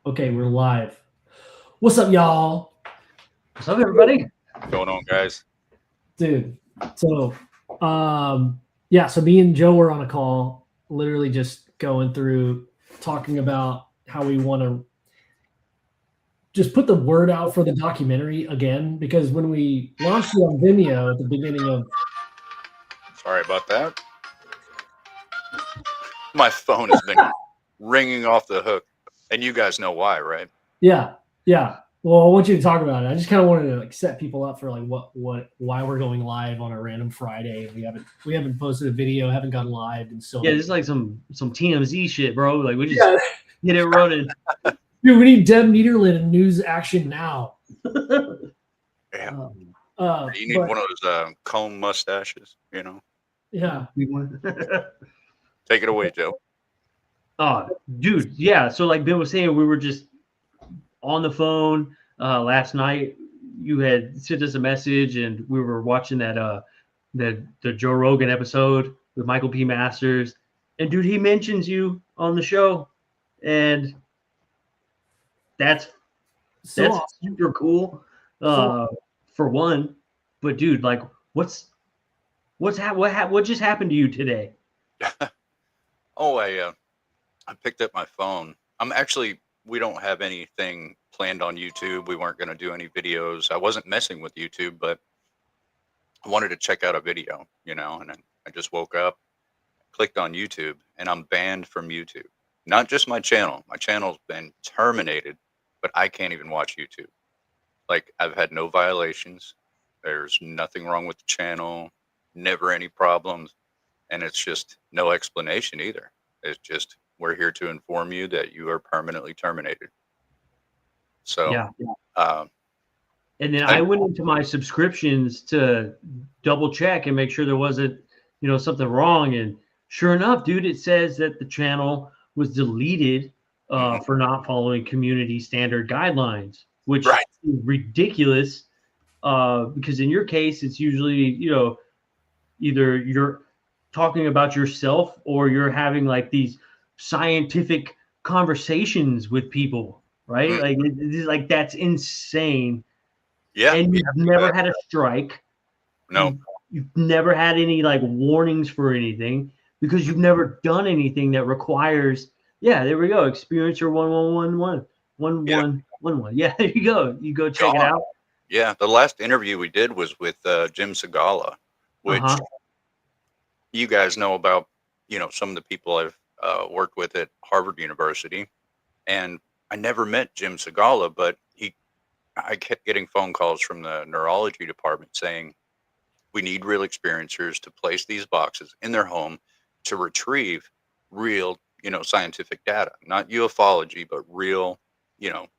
Okay, we're live. What's up, y'all? What's up, everybody? What's going on, guys? Dude, so yeah, so me and Joe were on a call, literally just going through talking about how we want to just put the word out for the documentary again, because when we launched it on Vimeo at the beginning of Sorry about that. My phone has been ringing off the hook, and you guys know why, right? yeah. Well, I want you to talk about it. I just kind of wanted to like set people up for like why we're going live on a random Friday. We haven't posted a video, haven't gone live, and so Yeah, this is like some TMZ shit, bro. Like we just yeah. get it running. Dude, we need Deb Niederland news action now. Yeah. Uh, You need one of those comb mustaches, you know? Yeah. Take it away, Joe. Oh, dude, yeah. So like Ben was saying, we were just on the phone last night. You had sent us a message, and we were watching that the Joe Rogan episode with Michael P. Masters, and dude, he mentions you on the show, and that's awesome. super cool. For one, but dude, like, what just happened to you today? Oh, I picked up my phone. We don't have anything planned on YouTube. We weren't going to do any videos. I wasn't messing with YouTube, but I wanted to check out a video, you know, and I just woke up, clicked on YouTube, and I'm banned from YouTube. Not just my channel. My channel's been terminated, but I can't even watch YouTube. Like, I've had no violations. There's nothing wrong with the channel, never any problems, and it's just no explanation either. It's just, we're here to inform you that you are permanently terminated. So, yeah. And then I went into my subscriptions to double check and make sure there wasn't, something wrong. And sure enough, dude, it says that the channel was deleted for not following community standard guidelines, which is ridiculous. Because in your case, it's usually, either you're talking about yourself or you're having like these scientific conversations with people, right? Like, like that's insane. Yeah. And you've never had a strike. No. You've never had any like warnings for anything because you've never done anything that requires. Yeah, there we go. Experiencer 1111. Yeah, there you go. You go check it out. Yeah, the last interview we did was with Jim Segala, which you guys know about. Some of the people I've worked with at Harvard University, and I never met Jim Segala, but I kept getting phone calls from the neurology department saying, we need real experiencers to place these boxes in their home to retrieve real, scientific data, not ufology, but real,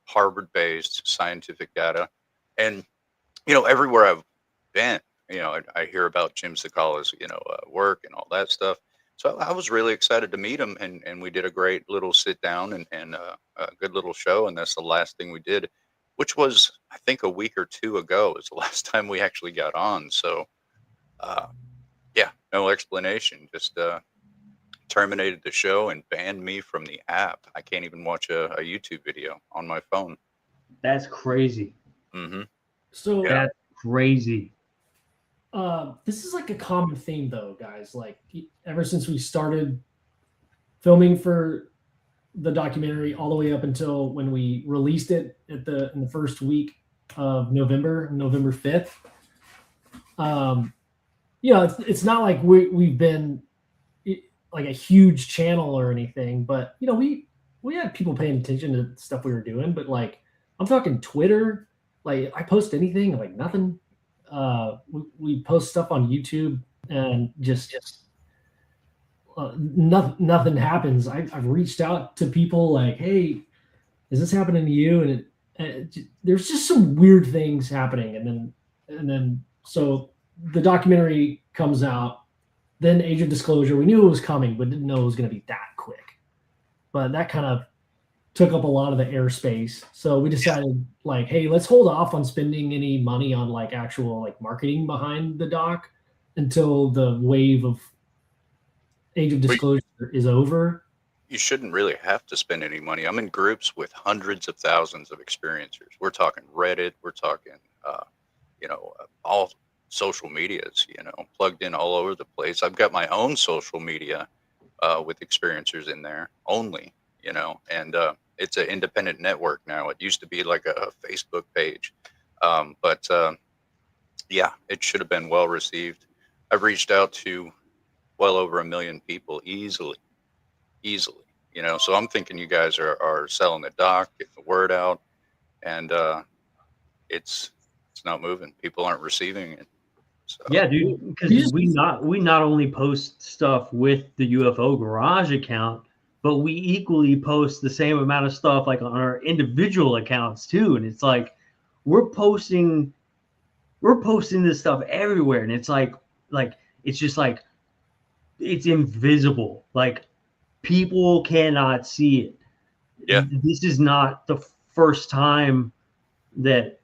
Harvard-based scientific data. And, everywhere I've been, I hear about Jim Segala's, work and all that stuff. So I was really excited to meet him, and we did a great little sit down and a good little show. And that's the last thing we did, which was, I think, a week or two ago is the last time we actually got on. So, yeah, no explanation, just terminated the show and banned me from the app. I can't even watch a YouTube video on my phone. That's crazy. So that's crazy. This is like a common theme, though, guys. Like, ever since we started filming for the documentary, all the way up until when we released it in the first week of November 5th. It's not like we've been like a huge channel or anything, but we had people paying attention to stuff we were doing. But like, I'm talking Twitter. Like, I post anything, like nothing. We post stuff on YouTube, and just nothing happens. I've reached out to people like, hey, is this happening to you? And there's just some weird things happening. And then so the documentary comes out, then Age of Disclosure. We knew it was coming, but didn't know it was going to be that quick. But that kind of took up a lot of the airspace. So we decided, like, hey, let's hold off on spending any money on like actual like marketing behind the doc until the wave of Age of Disclosure is over. you shouldn't really have to spend any money. I'm in groups with hundreds of thousands of experiencers. We're talking Reddit. We're talking, all social medias, plugged in all over the place. I've got my own social media with experiencers in there only, and it's an independent network now. It used to be like a Facebook page. But yeah, it should have been well received. I've reached out to well over 1 million people easily, so I'm thinking you guys are selling the doc, getting the word out, and it's not moving. People aren't receiving it. So. Yeah, dude, because we not only post stuff with the UFO Garage account, but we equally post the same amount of stuff like on our individual accounts too. And it's like we're posting this stuff everywhere, and it's like it's just like it's invisible. Like people cannot see it. Yeah. This is not the first time that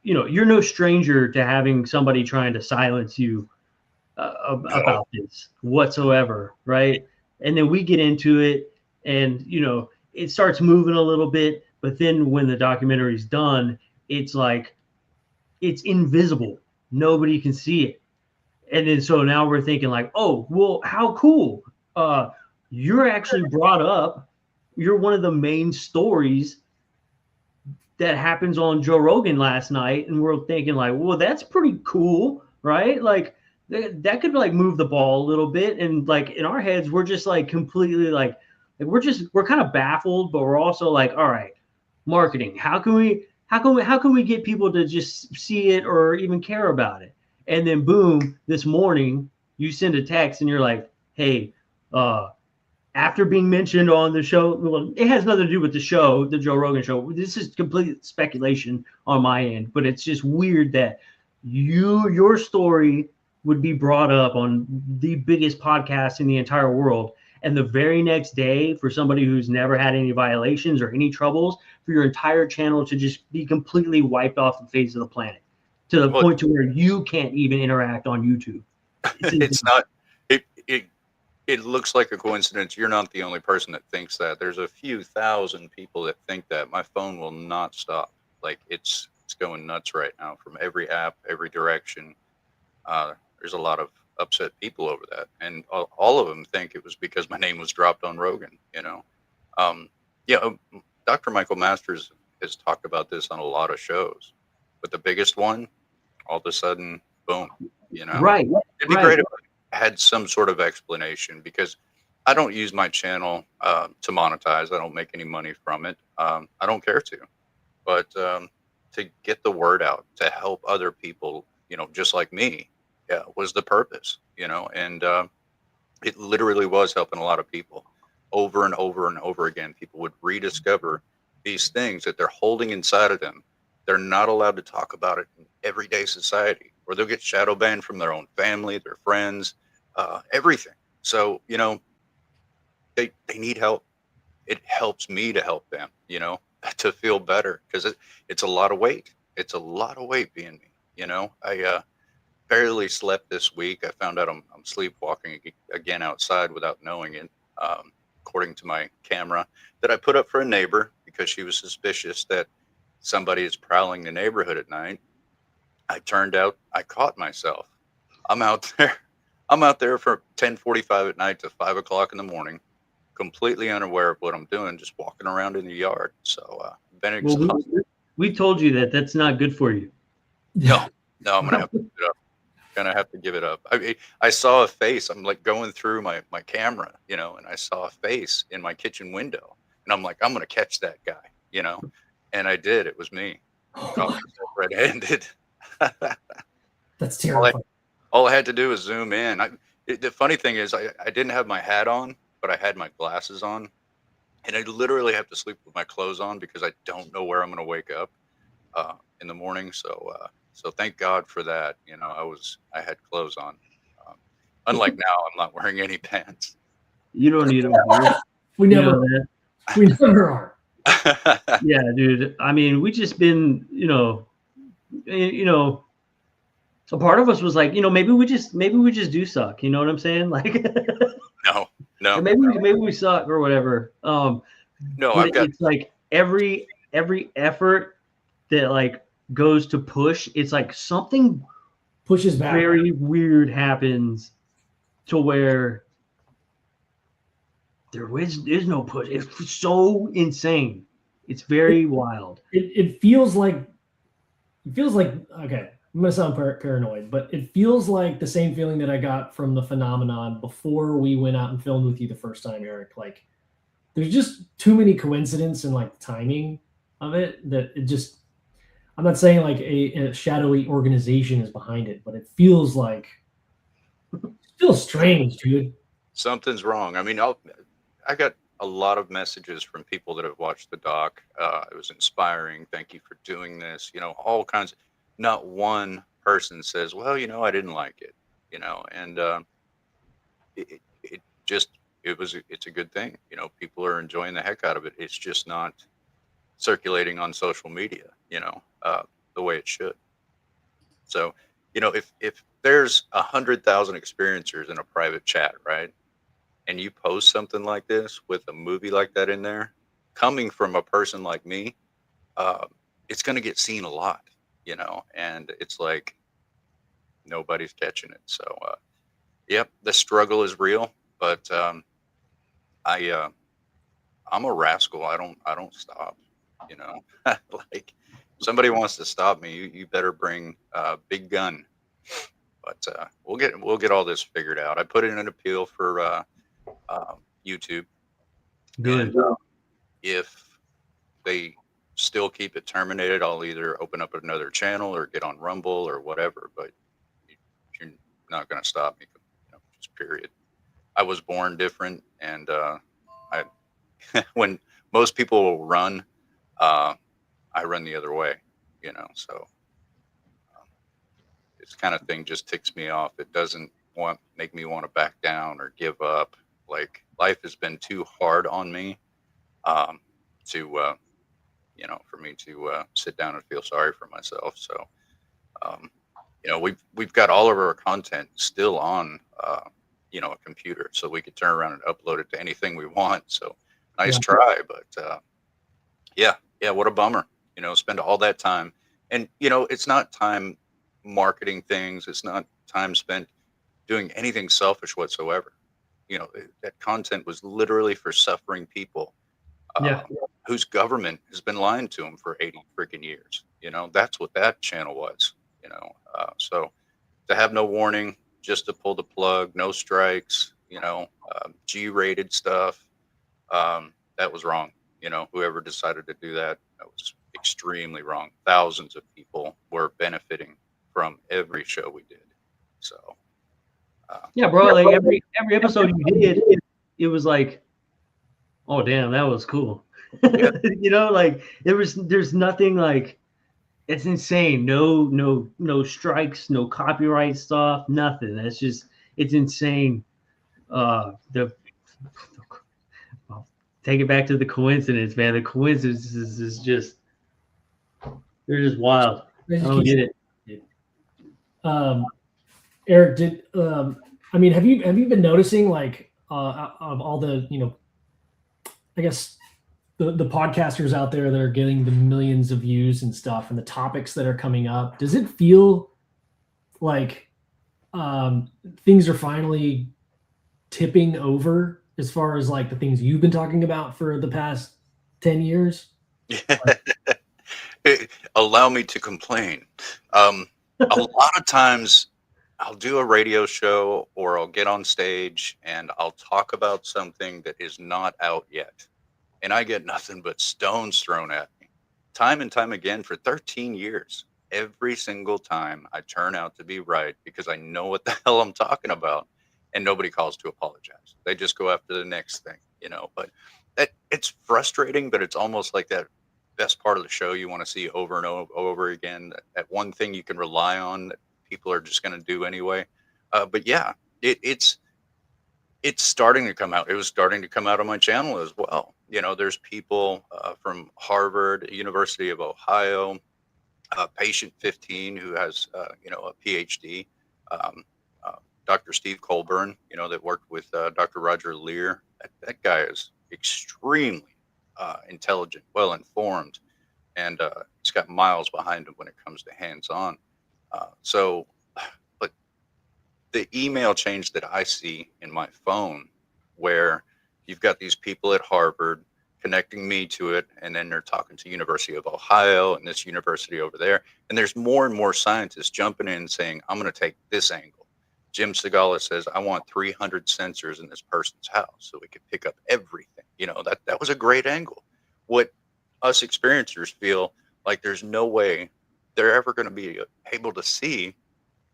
you're no stranger to having somebody trying to silence you about this whatsoever, right? And then we get into it, and it starts moving a little bit, but then when the documentary's done, it's like it's invisible. Nobody can see it. And then so now we're thinking like, oh, well, how cool. You're actually brought up. You're one of the main stories that happens on Joe Rogan last night. And we're thinking like, well, that's pretty cool, right? Like that could like move the ball a little bit. And like in our heads, we're just like completely like we're kind of baffled, but we're also like, all right, marketing. How can we get people to just see it or even care about it? And then boom, this morning you send a text and you're like, hey, after being mentioned on the show, well, it has nothing to do with the show, the Joe Rogan show. This is complete speculation on my end, but it's just weird that your story would be brought up on the biggest podcast in the entire world. And the very next day, for somebody who's never had any violations or any troubles, for your entire channel to just be completely wiped off the face of the planet to the point to where you can't even interact on YouTube. It's not. It looks like a coincidence. You're not the only person that thinks that. There's a few thousand people that think that. My phone will not stop. Like it's going nuts right now from every app, every direction. There's a lot of upset people over that, and all of them think it was because my name was dropped on Rogan. Dr. Michael Masters has talked about this on a lot of shows, but the biggest one, all of a sudden, boom. Right. It'd be great if I had some sort of explanation, because I don't use my channel to monetize. I don't make any money from it. I don't care to, but to get the word out, to help other people, just like me, was the purpose, and it literally was helping a lot of people over and over and over again. People would rediscover these things that they're holding inside of them. They're not allowed to talk about it in everyday society, or they'll get shadow banned from their own family, their friends, everything. So, they need help. It helps me to help them, to feel better, because it's a lot of weight. It's a lot of weight being me, I barely slept this week. I found out I'm sleepwalking again outside without knowing it, according to my camera that I put up for a neighbor because she was suspicious that somebody is prowling the neighborhood at night. I caught myself. I'm out there for 10:45 at night to 5 o'clock in the morning, completely unaware of what I'm doing, just walking around in the yard. So been exhausted. We told you that that's not good for you. No, I'm gonna have to give it up. Give it up. I saw a face. I'm like going through my camera, and I saw a face in my kitchen window, and I'm like, I'm gonna catch that guy, and I did. It was me. Red-handed. That's terrible. All I had to do was zoom in. The funny thing is, I didn't have my hat on, but I had my glasses on, and I literally have to sleep with my clothes on because I don't know where I'm going to wake up in the morning. So thank God for that. I had clothes on. Unlike now, I'm not wearing any pants. You don't need them. We never are. Yeah, dude. I mean, we just been, so part of us was like, maybe we just do suck. You know what I'm saying? Like, No, No, And maybe we suck or whatever. no, But it's like every effort that like goes to push, it's like something pushes back. Very weird happens to where there is no push. It's so insane. It's very wild. It feels like okay. I'm gonna sound paranoid, but it feels like the same feeling that I got from the phenomenon before we went out and filmed with you the first time, Eric. Like, there's just too many coincidences and like timing of it that it just. I'm not saying like a shadowy organization is behind it, but it feels like strange, dude. Something's wrong. I mean, I got a lot of messages from people that have watched the doc. It was inspiring. Thank you for doing this. All kinds. Not one person says, "Well, I didn't like it." And it's a good thing. People are enjoying the heck out of it. It's just not circulating on social media. The way it should. So, if there's 100,000 experiencers in a private chat, right? And you post something like this with a movie like that in there, coming from a person like me, it's going to get seen a lot, and it's like nobody's catching it. So, yep, the struggle is real, but I'm a rascal. I don't stop, like somebody wants to stop me, you better bring a big gun. But we'll get all this figured out. I put in an appeal for YouTube. Good. And if they still keep it terminated, I'll either open up another channel or get on Rumble or whatever. But you're not going to stop me, just period. I was born different, and I when most people will run, I run the other way. So this kind of thing just ticks me off. It doesn't make me want to back down or give up. Like, life has been too hard on me for me to sit down and feel sorry for myself. So, we've got all of our content still on, a computer, so we could turn around and upload it to anything we want. So nice try, but yeah, what a bummer. Spend all that time, and it's not time marketing things. It's not time spent doing anything selfish whatsoever. That content was literally for suffering people, whose government has been lying to them for 80 freaking years. That's what that channel was. So to have no warning, just to pull the plug, no strikes, G-rated stuff, that was wrong. Whoever decided to do that was extremely wrong. Thousands of people were benefiting from every show we did. So yeah, bro, like every episode you did, it was like, oh damn, that was cool. Yeah. Like there's nothing, like, it's insane. No strikes, no copyright stuff, nothing. It's insane. Take it back to the coincidence, man. The coincidence is just, they're just wild. I don't get it. Eric, have you been noticing, like, of all the, I guess the podcasters out there that are getting the millions of views and stuff, and the topics that are coming up, does it feel like things are finally tipping over as far as like the things you've been talking about for the past 10 years? Allow me to complain. A lot of times I'll do a radio show or I'll get on stage and I'll talk about something that is not out yet. And I get nothing but stones thrown at me. Time and time again for 13 years. Every single time I turn out to be right because I know what the hell I'm talking about, and nobody calls to apologize. They just go after the next thing, but it's frustrating, but it's almost like that best part of the show you want to see over and over again. That one thing you can rely on that people are just going to do anyway. But yeah, it's starting to come out. It was starting to come out on my channel as well. There's people from Harvard, University of Ohio, Patient 15, who has, a PhD, Dr. Steve Colburn, that worked with Dr. Roger Lear. That guy is extremely intelligent, well informed, and he's got miles behind him when it comes to hands-on. So, but the email change that I see in my phone, where you've got these people at Harvard connecting me to it, and then they're talking to University of Ohio and this university over there, and there's more and more scientists jumping in saying, I'm going to take this angle. Jim Segala says, I want 300 sensors in this person's house so we can pick up everything. That was a great angle. What us experiencers feel like there's no way they're ever going to be able to see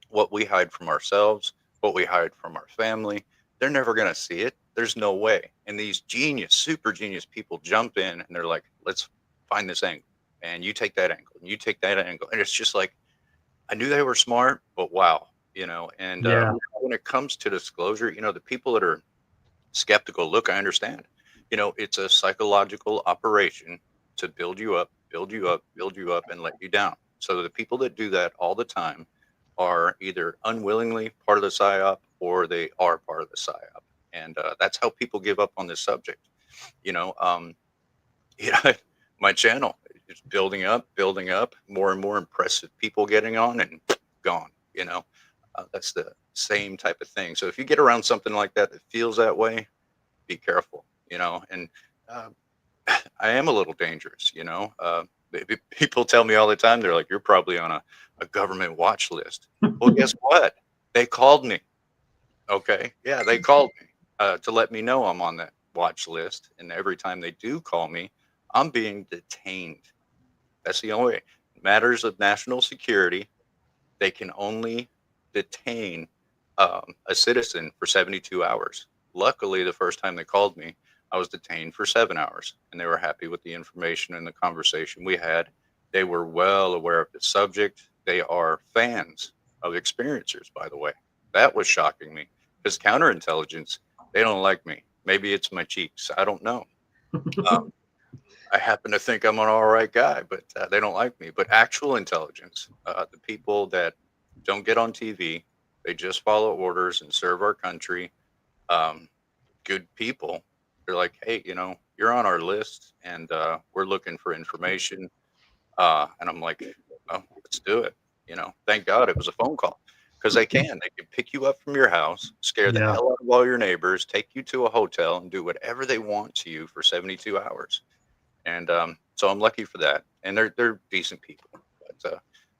what we hide from ourselves, what we hide from our family. They're never going to see it. There's no way. And these genius, super genius people jump in and they're like, let's find this angle. And you take that angle and you take that angle. And it's just like, I knew they were smart, but wow, and Yeah. when it comes to disclosure, the people that are skeptical, look, I understand, it's a psychological operation to build you up, build you up, build you up, and let you down. So the people that do that all the time are either unwillingly part of the psyop or they are part of the psyop. And that's how people give up on this subject. You know, um, yeah, my channel is building up, more and more impressive people getting on and gone. That's the same type of thing. So if you get around something like that that feels that way, be careful. And uh, I am a little dangerous. People tell me all the time, they're like, you're probably on a government watch list. Well, guess what? They called me. Okay. Yeah, they called me to let me know I'm on that watch list. And every time they do call me, I'm being detained. That's the only way. Matters of national security, they can only detain a citizen for 72 hours. Luckily, the first time they called me, I was detained for 7 hours, and they were happy with the information and the conversation we had. They were well aware of the subject. They are fans of experiencers, by the way. That was shocking me because counterintelligence, they don't like me. Maybe it's my cheeks. I don't know. Um, I happen to think I'm an all right guy, but they don't like me. But actual intelligence, the people that don't get on TV, they just follow orders and serve our country. Um, Good people. They're like, hey, you're on our list, and we're looking for information. And I'm like, oh, let's do it. Thank God it was a phone call because they can pick you up from your house, scare the Yeah. hell out of all your neighbors, take you to a hotel, and do whatever they want to you for 72 hours. And so I'm lucky for that. And they're decent people.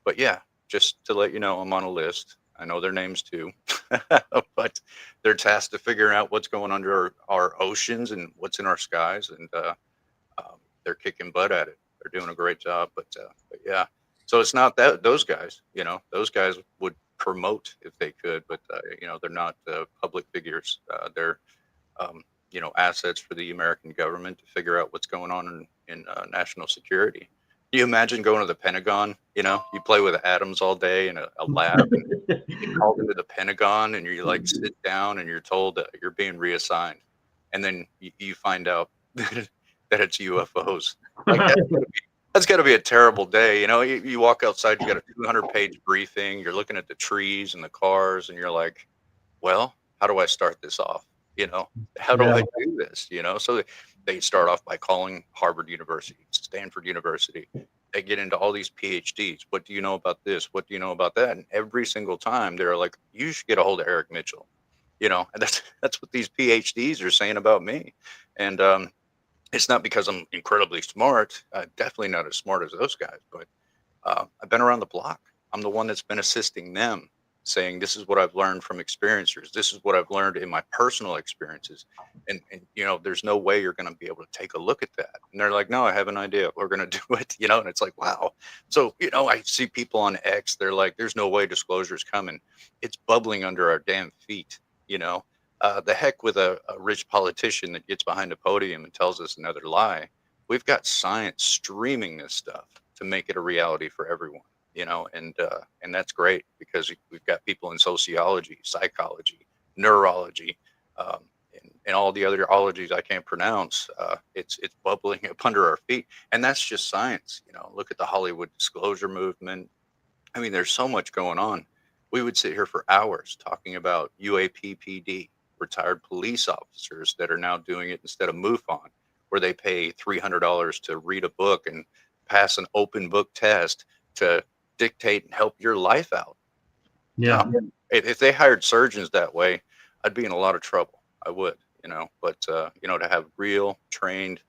But yeah, just to let you know, I'm on a list. I know their names too, but they're tasked to figure out what's going under our oceans and what's in our skies, and they're kicking butt at it. They're doing a great job. But yeah, so it's not that those guys. Those guys would promote if they could, but they're not public figures. They're assets for the American government to figure out what's going on in national security. Can you imagine going to the Pentagon? You play with atoms all day in a lab, and you get called into the Pentagon, and you like sit down, and you're told that you're being reassigned, and then you find out that it's UFOs. Like that's got to be a terrible day. You walk outside, you got a 200-page briefing, you're looking at the trees and the cars, and you're like, well, how do I start this off? How do Yeah. I do this? So they start off by calling Harvard University, Stanford University. They get into all these PhDs. What do you know about this? What do you know about that? And every single time they're like, you should get a hold of Eric Mitchell. And that's what these PhDs are saying about me. And it's not because I'm incredibly smart. Definitely not as smart as those guys, but I've been around the block. I'm the one that's been assisting them, saying this is what I've learned from experiencers. This is what I've learned in my personal experiences. And there's no way you're going to be able to take a look at that. And they're like, no, I have an idea. We're going to do it. And it's like, wow. So, I see people on X. They're like, there's no way disclosure is coming. It's bubbling under our damn feet. The heck with a rich politician that gets behind a podium and tells us another lie. We've got science streaming this stuff to make it a reality for everyone. And that's great because we've got people in sociology, psychology, neurology, and all the other ologies I can't pronounce. It's bubbling up under our feet, and that's just science. Look at the Hollywood disclosure movement. I mean, there's so much going on. We would sit here for hours talking about UAPPD, retired police officers that are now doing it instead of MUFON, where they pay $300 to read a book and pass an open book test to dictate and help your life out. Yeah. If they hired surgeons that way, I'd be in a lot of trouble. I would, but to have real trained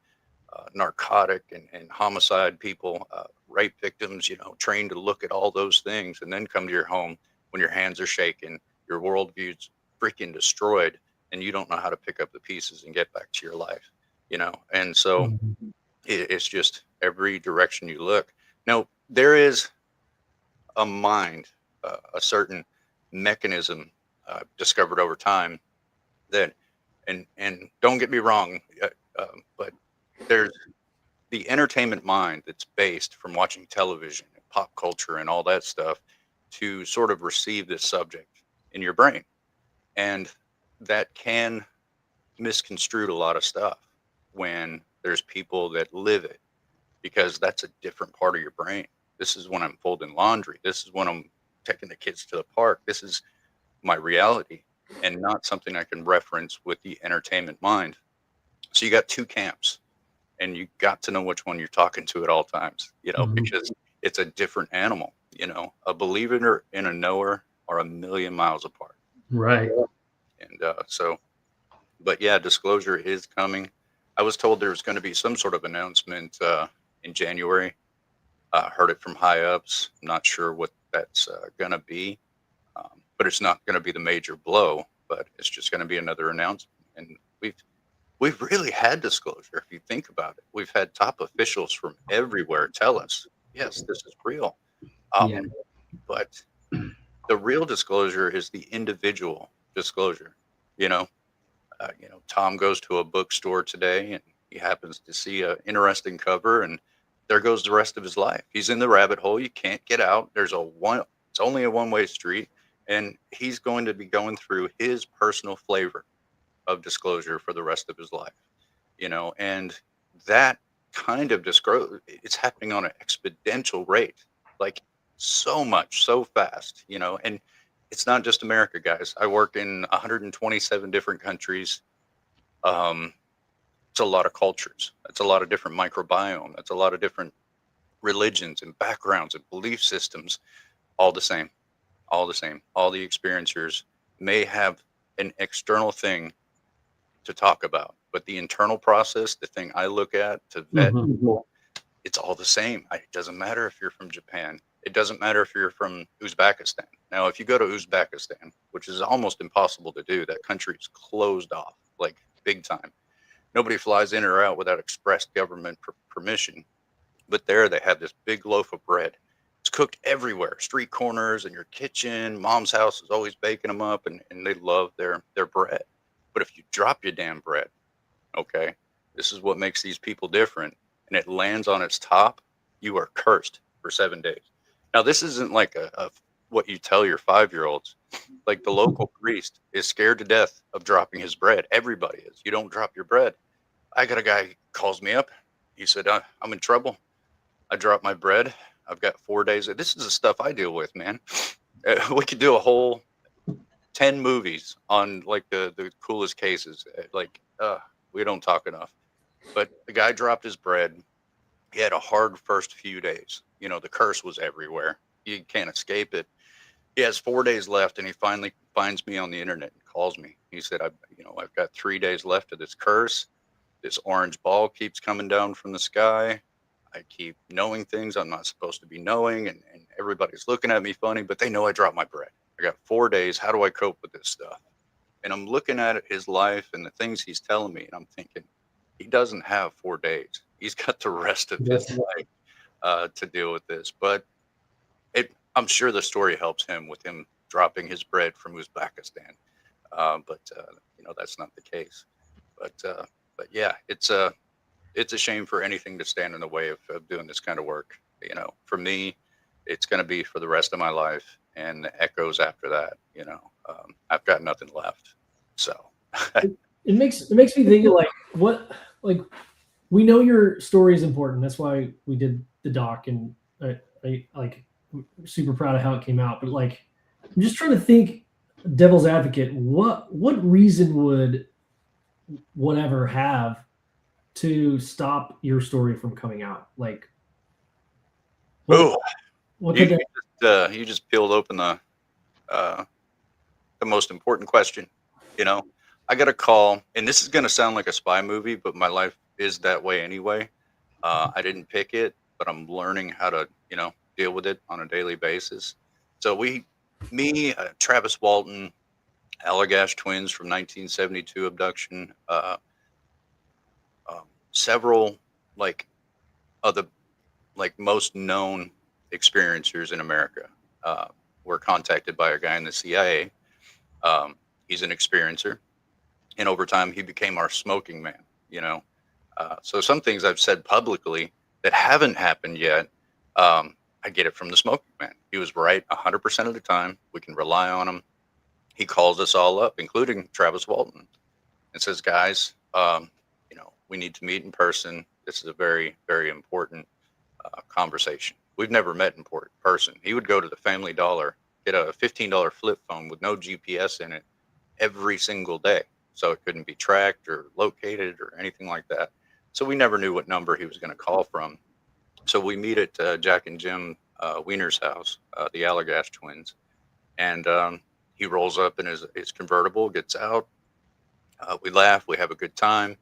narcotic and homicide people, rape victims, trained to look at all those things and then come to your home when your hands are shaking, your worldview's freaking destroyed, and you don't know how to pick up the pieces and get back to your life, And so it's just every direction you look. Now, there is a mind, a certain mechanism discovered over time that, and don't get me wrong, but there's the entertainment mind that's based from watching television and pop culture and all that stuff to sort of receive this subject in your brain. And that can misconstrue a lot of stuff when there's people that live it, because that's a different part of your brain. This is when I'm folding laundry. This is when I'm taking the kids to the park. This is my reality and not something I can reference with the entertainment mind. So you got two camps, and you got to know which one you're talking to at all times, because it's a different animal. A believer and a knower are a million miles apart. Right. And but yeah, disclosure is coming. I was told there was going to be some sort of announcement in January. Heard it from high ups. I'm not sure what that's going to be, but it's not going to be the major blow. But it's just going to be another announcement. And we've really had disclosure. If you think about it, we've had top officials from everywhere tell us, yes, this is real. But the real disclosure is the individual disclosure. Tom goes to a bookstore today and he happens to see an interesting cover, and there goes the rest of his life. He's in the rabbit hole. You can't get out. It's only a one-way street, and he's going to be going through his personal flavor of disclosure for the rest of his life, and that kind of disclosure, it's happening on an exponential rate, like so much, so fast, and it's not just America, guys. I work in 127 different countries. It's a lot of cultures. It's a lot of different microbiome. That's a lot of different religions and backgrounds and belief systems, all the same. All the experiencers may have an external thing to talk about, but the internal process, the thing I look at to vet people, it's all the same. It doesn't matter if you're from Japan. It doesn't matter if you're from Uzbekistan. Now, if you go to Uzbekistan, which is almost impossible to do, that country is closed off, like big time. Nobody flies in or out without express government permission. But there they have this big loaf of bread. It's cooked everywhere, street corners, in your kitchen. Mom's house is always baking them up, and they love their bread. But if you drop your damn bread, okay, this is what makes these people different, and it lands on its top, you are cursed for 7 days. Now, this isn't like a what you tell your 5-year-olds. Like, the local priest is scared to death of dropping his bread. Everybody is. You don't drop your bread. I got a guy who calls me up. He said, I'm in trouble. I dropped my bread. I've got 4 days. This is the stuff I deal with, man. We could do a whole 10 movies on like the coolest cases. We don't talk enough. But the guy dropped his bread. He had a hard first few days. The curse was everywhere. You can't escape it. He has 4 days left, and he finally finds me on the internet and calls me. He said, I've got 3 days left of this curse. This orange ball keeps coming down from the sky. I keep knowing things I'm not supposed to be knowing, and everybody's looking at me funny, but they know I dropped my bread. I got 4 days. How do I cope with this stuff? And I'm looking at his life and the things he's telling me, and I'm thinking, he doesn't have 4 days. He's got the rest of his life to deal with this. But I'm sure the story helps him with him dropping his bread from Uzbekistan. But that's not the case. But yeah, it's a shame for anything to stand in the way of doing this kind of work. For me, it's going to be for the rest of my life, and the echoes after that. I've got nothing left. So it makes me think, like we know your story is important. That's why we did the doc, and I super proud of how it came out. But like, I'm just trying to think, devil's advocate. What reason would whatever have to stop your story from coming out? Like, what Oh, what you, could you that? you just peeled open uh, the most important question. You know, I got a call, and this is going to sound like a spy movie, but my life is that way anyway. I didn't pick it, but I'm learning how to, deal with it on a daily basis. So Travis Walton, Allagash twins from 1972 abduction, several like of the most known experiencers in America were contacted by a guy in the CIA. He's an experiencer, and over time he became our smoking man. You know, so some things I've said publicly that haven't happened yet, I get it from the smoking man. He was right 100% of the time. We can rely on him. He calls us all up, including Travis Walton, and says, "Guys, we need to meet in person. This is a very, very important conversation. We've never met in person." He would go to the Family Dollar, get a $15 flip phone with no GPS in it every single day. So it couldn't be tracked or located or anything like that. So we never knew what number he was going to call from. So we meet at Jack and Jim Wiener's house, the Allagash twins. And he rolls up in his convertible, gets out. We laugh, we have a good time.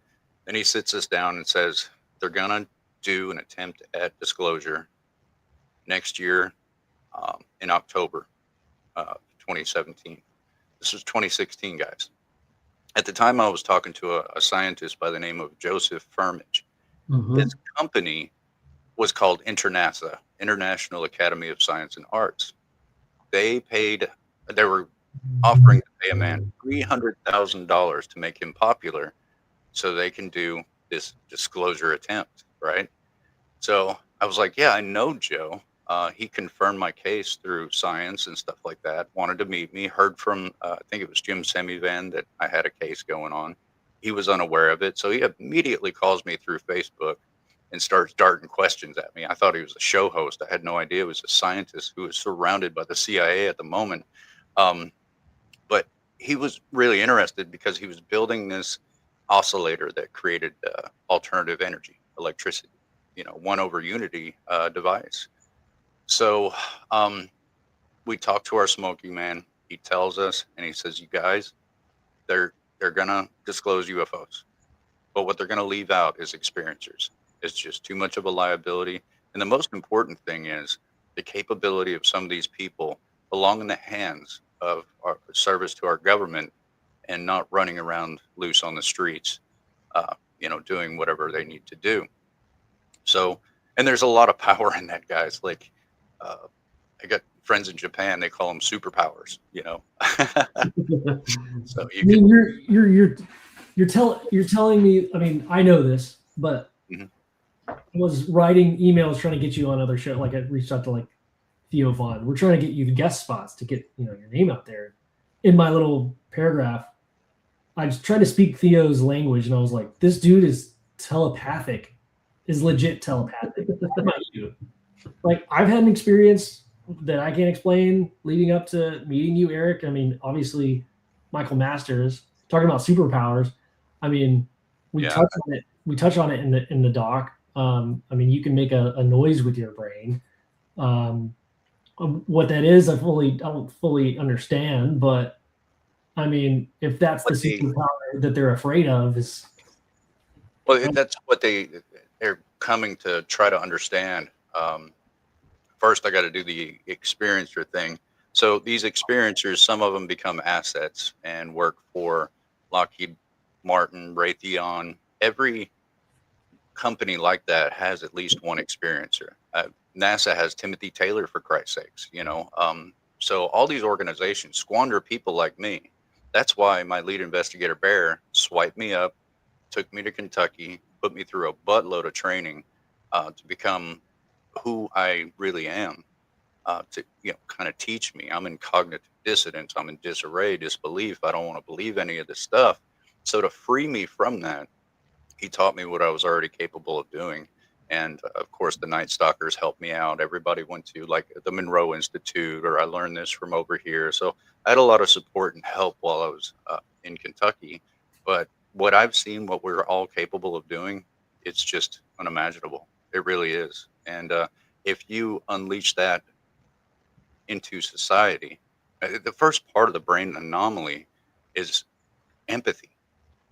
Then he sits us down and says, they're going to do an attempt at disclosure next year in October 2017. This was 2016, guys. At the time, I was talking to a scientist by the name of Joseph Firmage. Mhm. His company was called INTERNASA, International Academy of Science and Arts. They were offering to pay a man $300,000 to make him popular so they can do this disclosure attempt, right? So I was like, yeah, I know Joe. He confirmed my case through science and stuff like that. Wanted to meet me. Heard from, I think it was Jim Semivan, that I had a case going on. He was unaware of it. So he immediately calls me through Facebook and starts darting questions at me. I thought he was a show host. I had no idea he was a scientist who was surrounded by the CIA at the moment. But he was really interested because he was building this oscillator that created alternative energy, electricity, one over unity device. So we talked to our smoking man. He tells us, and he says, "You guys, they're gonna disclose UFOs, but what they're gonna leave out is experiencers. It's just too much of a liability. And the most important thing is the capability of some of these people belong in the hands of our service to our government and not running around loose on the streets, doing whatever they need to do." So, and there's a lot of power in that, guys. Like, I got friends in Japan; they call them superpowers. So I you mean, can. you're telling me. I mean, I know this, but Mhm. I was writing emails trying to get you on other show. Like I reached out to like Theo Vaughn. We're trying to get you the guest spots to get your name out there. In my little paragraph, I just tried to speak Theo's language, and I was like, "This dude is telepathic, is legit telepathic." What about you? Like, I've had an experience that I can't explain leading up to meeting you, Eric. I mean, obviously, Michael Masters talking about superpowers. I mean, we Yeah. touch on it. We touch on it in the doc. I mean, you can make a noise with your brain. Um, what that is, I don't fully understand, but I mean, if that's the What they superpower that they're afraid of, is Well, that's what they're coming to try to understand. First, I got to do the experiencer thing. So these experiencers, some of them become assets and work for Lockheed Martin, Raytheon. Every company like that has at least one experiencer. NASA has Timothy Taylor, for Christ's sakes. So all these organizations squander people like me. That's why my lead investigator Bear swiped me up, took me to Kentucky, put me through a buttload of training to become who I really am. To kind of teach me. I'm in cognitive dissonance. I'm in disarray, disbelief. I don't want to believe any of this stuff. So to free me from that, he taught me what I was already capable of doing, And of course, the Night Stalkers helped me out. Everybody went to like the Monroe Institute, or I learned this from over here. So I had a lot of support and help while I was in Kentucky. But what I've seen, what we're all capable of doing, it's just unimaginable. It really is. And if you unleash that into society, the first part of the brain anomaly is empathy.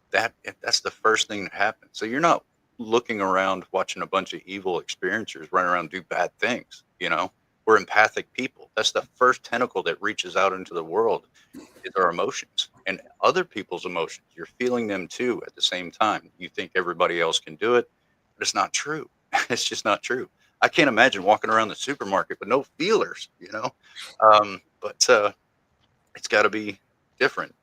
That's the first thing that happens. So you're not looking around watching a bunch of evil experiencers run around do bad things. We're empathic people. That's the first tentacle that reaches out into the world, is our emotions and other people's emotions. You're feeling them too at the same time. You think everybody else can do it, but it's not true. It's just not true. I can't imagine walking around the supermarket with no feelers, but it's got to be different.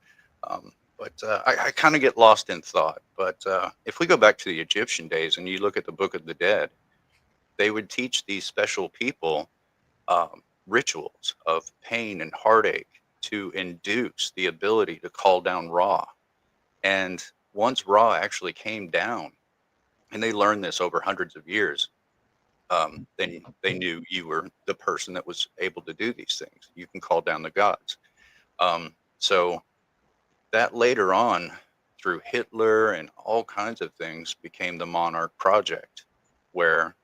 But I kind of get lost in thought. But if we go back to the Egyptian days and you look at the Book of the Dead, they would teach these special people rituals of pain and heartache to induce the ability to call down Ra. And once Ra actually came down, and they learned this over hundreds of years, then they knew you were the person that was able to do these things. You can call down the gods. So that later on, through Hitler and all kinds of things, became the Monarch Project, where,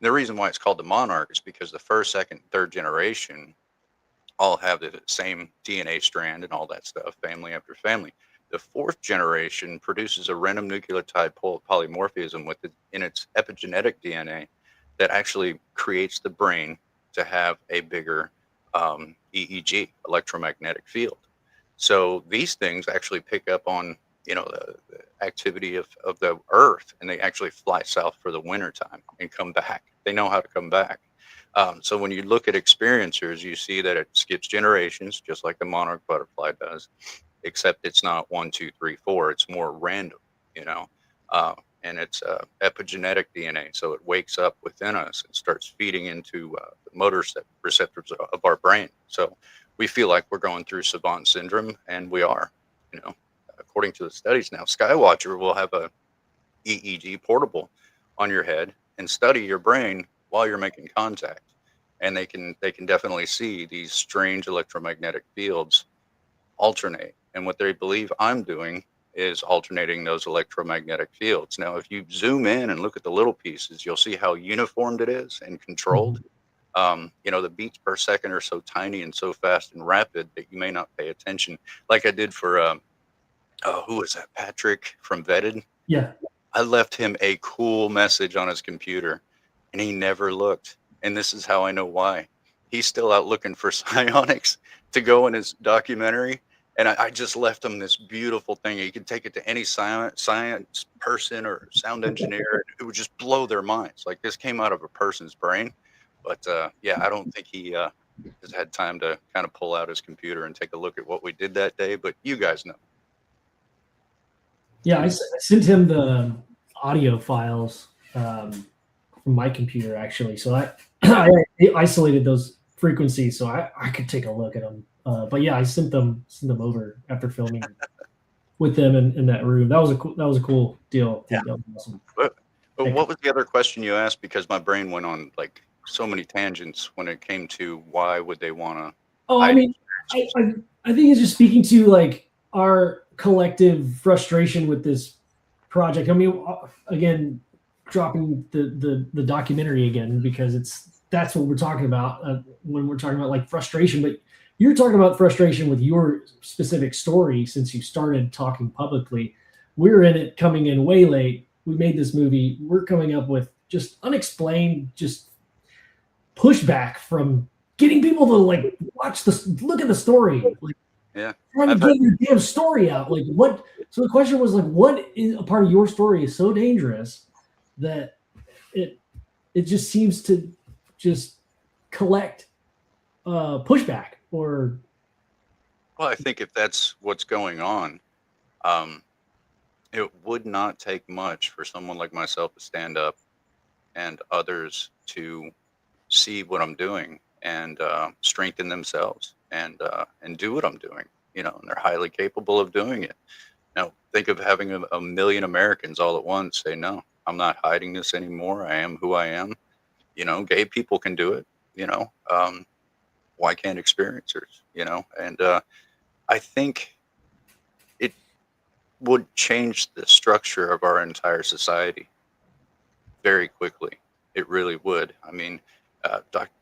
the reason why it's called the Monarch is because the first, second, third generation all have the same DNA strand and all that stuff, family after family. The fourth generation produces a random nucleotide polymorphism in its epigenetic DNA that actually creates the brain to have a bigger EEG, electromagnetic field. So these things actually pick up on, the activity of the Earth, and they actually fly south for the winter time and come back. They know how to come back. So when you look at experiencers, you see that it skips generations, just like the monarch butterfly does, except it's not 1, 2, 3, 4. It's more random, and it's epigenetic DNA. So it wakes up within us and starts feeding into the motor receptors of our brain. So we feel like we're going through savant syndrome, and we are, according to the studies now. Skywatcher will have a EEG portable on your head and study your brain while you're making contact. And they can definitely see these strange electromagnetic fields alternate. And what they believe I'm doing is alternating those electromagnetic fields. Now, if you zoom in and look at the little pieces, you'll see how uniformed it is and controlled. The beats per second are so tiny and so fast and rapid that you may not pay attention. Like I did for, who was that? Patrick from Vetted. Yeah. I left him a cool message on his computer, and he never looked. And this is how I know why. He's still out looking for psionics to go in his documentary. And I just left him this beautiful thing. You can take it to any science person or sound engineer. It would just blow their minds. Like, this came out of a person's brain. But I don't think he has had time to kind of pull out his computer and take a look at what we did that day. But you guys know. Yeah, I sent him the audio files from my computer, actually. So I isolated those frequencies so I could take a look at them. But yeah, I sent them over after filming with them in that room. That was a cool deal. Yeah. That was awesome. But what was the other question you asked? Because my brain went on like so many tangents when it came to why would they want to. Oh, I mean, I think it's just speaking to like our collective frustration with this project. I mean, again, dropping the documentary again, because that's what we're talking about when we're talking about like frustration. But you're talking about frustration with your specific story since you started talking publicly. We're in it coming in way late. We made this movie. We're coming up with just unexplained, just pushback from getting people to like look at the story. Like, yeah, trying to get your damn story out. Like, what? So the question was like, what is a part of your story is so dangerous that it just seems to just collect pushback? Or, well, I think if that's what's going on, it would not take much for someone like myself to stand up and others to see what I'm doing and strengthen themselves and do what I'm doing, and they're highly capable of doing it. Now, think of having a million Americans all at once say, no, I'm not hiding this anymore. I am who I am. Gay people can do it. Why can't experiencers? And I think it would change the structure of our entire society very quickly. It really would. I mean,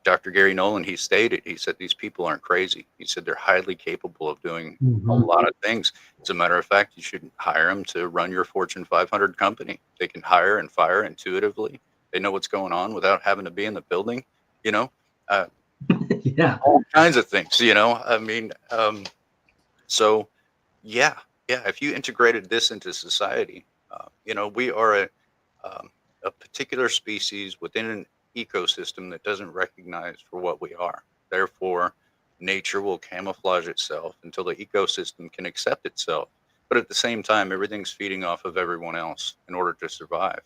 Dr. Gary Nolan, he said these people aren't crazy. He said they're highly capable of doing a lot of things. As a matter of fact, you should hire them to run your Fortune 500 company. They can hire and fire intuitively. They know what's going on without having to be in the building, Yeah. all kinds of things, I mean, so yeah, if you integrated this into society, we are a particular species within an ecosystem that doesn't recognize for what we are. Therefore, nature will camouflage itself until the ecosystem can accept itself. But at the same time, everything's feeding off of everyone else in order to survive.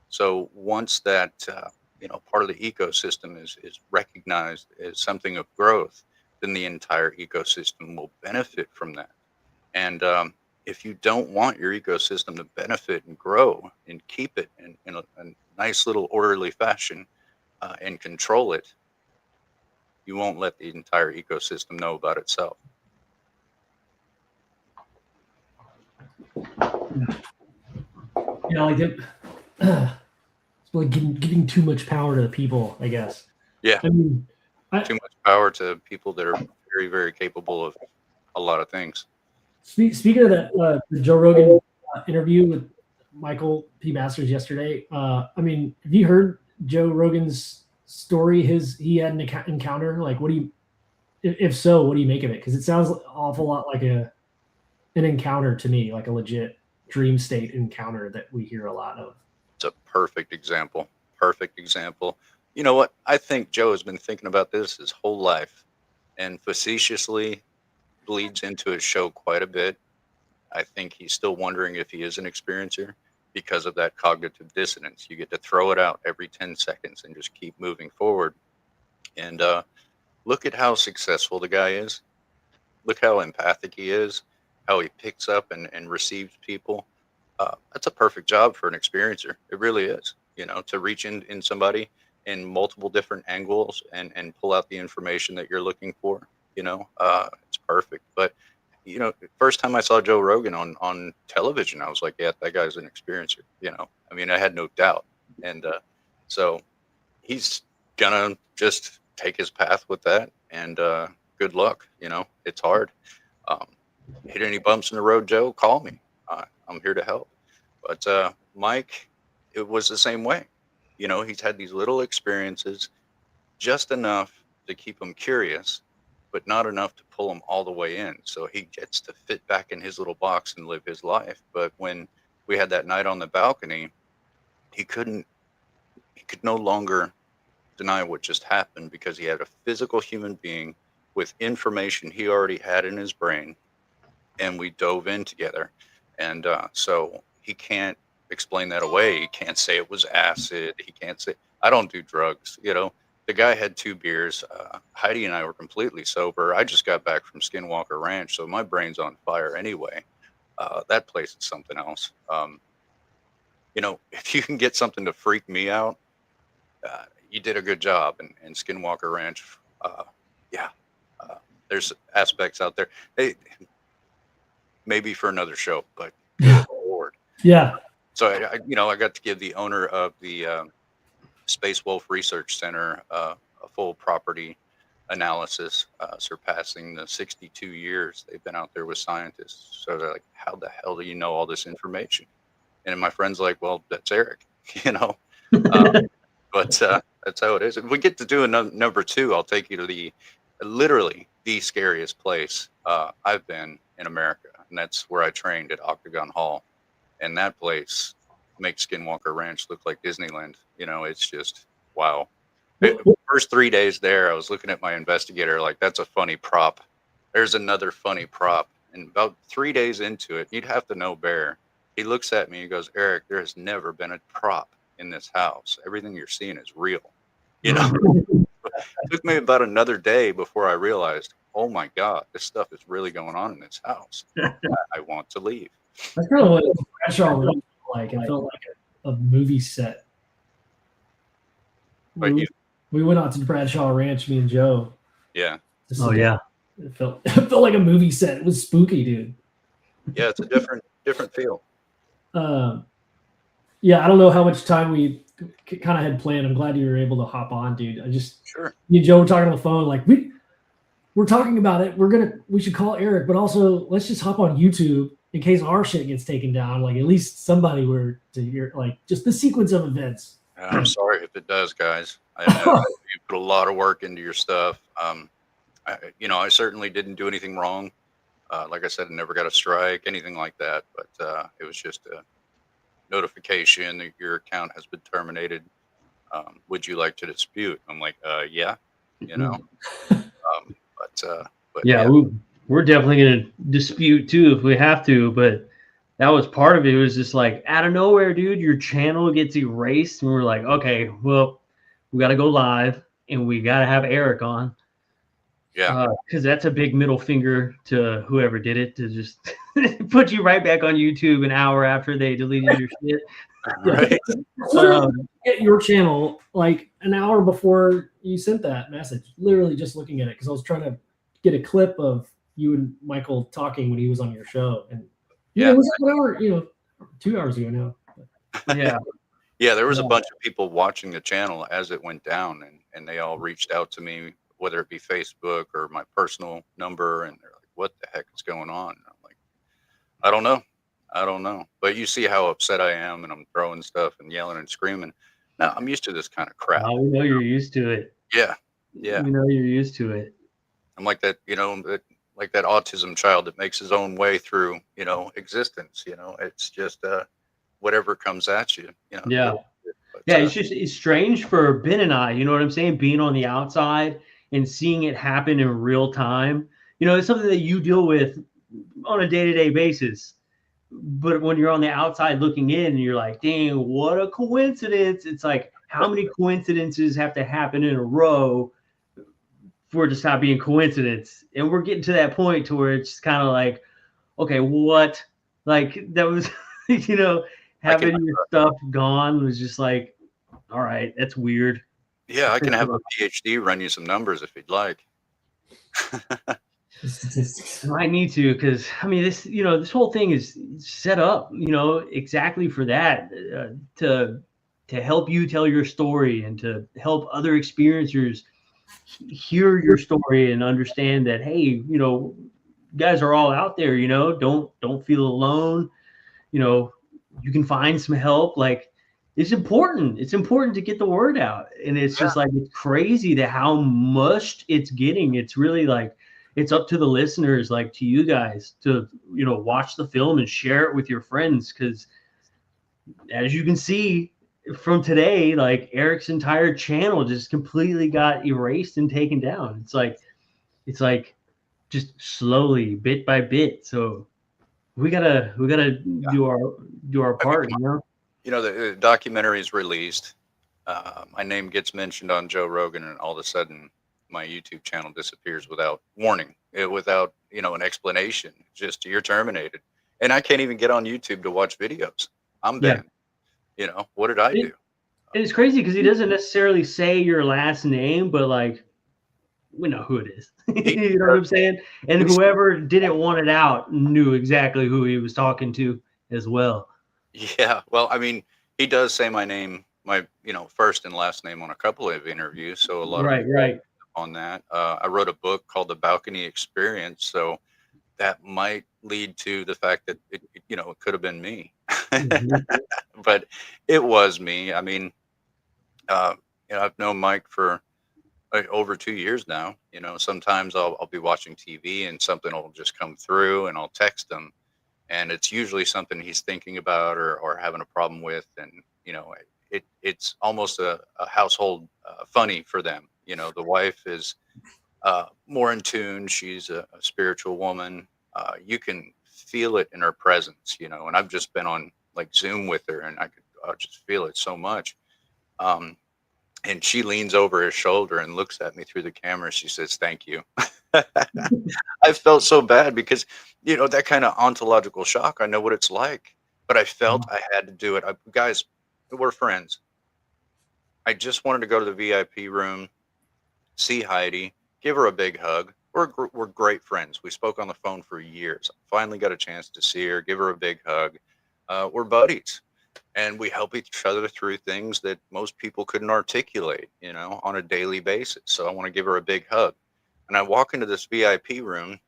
So once that part of the ecosystem is recognized as something of growth, then the entire ecosystem will benefit from that. And if you don't want your ecosystem to benefit and grow and keep it in a nice little orderly fashion and control it, you won't let the entire ecosystem know about itself. Like it, it's like giving too much power to the people, I guess. Yeah. I mean, too much power to people that are very, very capable of a lot of things. Speaking of that, the Joe Rogan interview with Michael P. Masters yesterday, I mean, have you heard Joe Rogan's story? He had an encounter. Like, if so, what do you make of it? Because it sounds an awful lot like an encounter to me, like a legit dream state encounter that we hear a lot of. It's a perfect example. Perfect example. You know what? I think Joe has been thinking about this his whole life and facetiously bleeds into his show quite a bit. I think he's still wondering if he is an experiencer because of that cognitive dissonance. You get to throw it out every 10 seconds and just keep moving forward. And look at how successful the guy is. Look how empathic he is, how he picks up and receives people. That's a perfect job for an experiencer. It really is, to reach in somebody in multiple different angles and pull out the information that you're looking for. It's perfect. But first time I saw Joe Rogan on television, I was like, yeah, that guy's an experiencer. I mean, I had no doubt. And so he's gonna just take his path with that. And good luck. It's hard. Hit any bumps in the road, Joe? Call me. I'm here to help. But Mike, it was the same way. He's had these little experiences, just enough to keep him curious, but not enough to pull him all the way in. So he gets to fit back in his little box and live his life. But when we had that night on the balcony, he could no longer deny what just happened because he had a physical human being with information he already had in his brain, and we dove in together. And so he can't explain that away. He can't say it was acid. He can't say, I don't do drugs. The guy had 2 beers. Heidi and I were completely sober. I just got back from Skinwalker Ranch, so my brain's on fire anyway. That place is something else. If you can get something to freak me out, you did a good job. And Skinwalker Ranch, there's aspects out there. Maybe for another show, but good Lord. Yeah. So I got to give the owner of the Space Wolf Research Center a full property analysis, surpassing the 62 years they've been out there with scientists. So they're like, how the hell do you know all this information? And my friend's like, well, that's Eric, but that's how it is. If we get to do a number 2, I'll take you to literally the scariest place I've been in America. And that's where I trained at Octagon Hall. And that place makes Skinwalker Ranch look like Disneyland. It's just, wow. The first 3 days there, I was looking at my investigator like, that's a funny prop. There's another funny prop. And about 3 days into it, you'd have to know Bear. He looks at me and goes, Eric, there has never been a prop in this house. Everything you're seeing is real. It took me about another day before I realized, oh my God, this stuff is really going on in this house. I want to leave. That's kind of what Bradshaw was like. It felt like a movie set. But We went out to Bradshaw Ranch, me and Joe. Yeah. Oh yeah. It felt like a movie set. It was spooky, dude. Yeah, it's a different feel. Yeah, I don't know how much time we kind of had planned. I'm glad you were able to hop on, dude. Sure. Me and Joe were talking on the phone, like we're talking about it. We should call Eric, but also let's just hop on YouTube in case our shit gets taken down. Like at least somebody were to hear, like just the sequence of events. I'm sorry if it does, guys. I know you put a lot of work into your stuff. I certainly didn't do anything wrong. Like I said, I never got a strike, anything like that. But it was just a notification that your account has been terminated. Would you like to dispute? I'm like, yeah, but yeah. We're definitely going to dispute too if we have to, but that was part of it. It was just like out of nowhere, dude, your channel gets erased. And we're like, okay, well, we got to go live and we got to have Eric on. Yeah. Because that's a big middle finger to whoever did it to just put you right back on YouTube an hour after they deleted your shit. Right. Get your channel like an hour before you sent that message. Literally just looking at it because I was trying to get a clip of you and Michael talking when he was on your show, and it was an hour, 2 hours ago now. Yeah. Yeah, there was a bunch of people watching the channel as it went down, and they all reached out to me, whether it be Facebook or my personal number, and they're like, "What the heck is going on?" And I'm like, I don't know. But you see how upset I am, and I'm throwing stuff and yelling and screaming. Now I'm used to this kind of crap. Oh, we know you're used to it. Yeah. We know you're used to it. I'm like that, like that autism child that makes his own way through, existence. It's just whatever comes at you. Yeah. But, it's strange for Ben and I, you know what I'm saying? Being on the outside and seeing it happen in real time. It's something that you deal with on a day-to-day basis. But when you're on the outside looking in and you're like, dang, what a coincidence. It's like, how many coincidences have to happen in a row for it to stop being coincidence? And we're getting to that point to where it's kind of like, okay, what? Like that was, having your stuff gone was just like, all right, that's weird. Yeah, I can have a PhD run you some numbers if you'd like. I need to, because this whole thing is set up, exactly for that, to help you tell your story and to help other experiencers hear your story and understand that, hey, guys are all out there, don't feel alone. You can find some help. Like it's important to get the word out. And it's just like, it's crazy to how mushed it's getting. It's really like, it's up to the listeners, like to you guys, to, watch the film and share it with your friends. Because as you can see from today, like Eric's entire channel just completely got erased and taken down. It's like just slowly, bit by bit. So we gotta do our part, The documentary is released. My name gets mentioned on Joe Rogan, and all of a sudden my YouTube channel disappears without warning, without an explanation. Just, you're terminated, and I can't even get on YouTube to watch videos. I'm banned. What did I do? It's crazy because he doesn't necessarily say your last name, but like we know who it is. You know what I'm saying? And whoever didn't want it out knew exactly who he was talking to as well. Yeah, well, I mean, he does say my name, my first and last name on a couple of interviews, so a lot of people on that. I wrote a book called The Balcony Experience, so that might lead to the fact that it could have been me. But it was me. I mean, I've known Mike for over 2 years now. Sometimes I'll be watching TV and something will just come through, and I'll text him, and it's usually something he's thinking about or having a problem with, and it's almost a household funny for them. The wife is more in tune. She's a spiritual woman. You can feel it in her presence, and I've just been on like Zoom with her, and I could just feel it so much. And she leans over her shoulder and looks at me through the camera. She says, "Thank you." I felt so bad because, that kind of ontological shock, I know what it's like, but I felt I had to do it. Guys, we're friends. I just wanted to go to the VIP room, see Heidi, give her a big hug. We're great friends. We spoke on the phone for years. Finally got a chance to see her, give her a big hug. We're buddies, and we help each other through things that most people couldn't articulate, on a daily basis. So I want to give her a big hug. And I walk into this VIP room,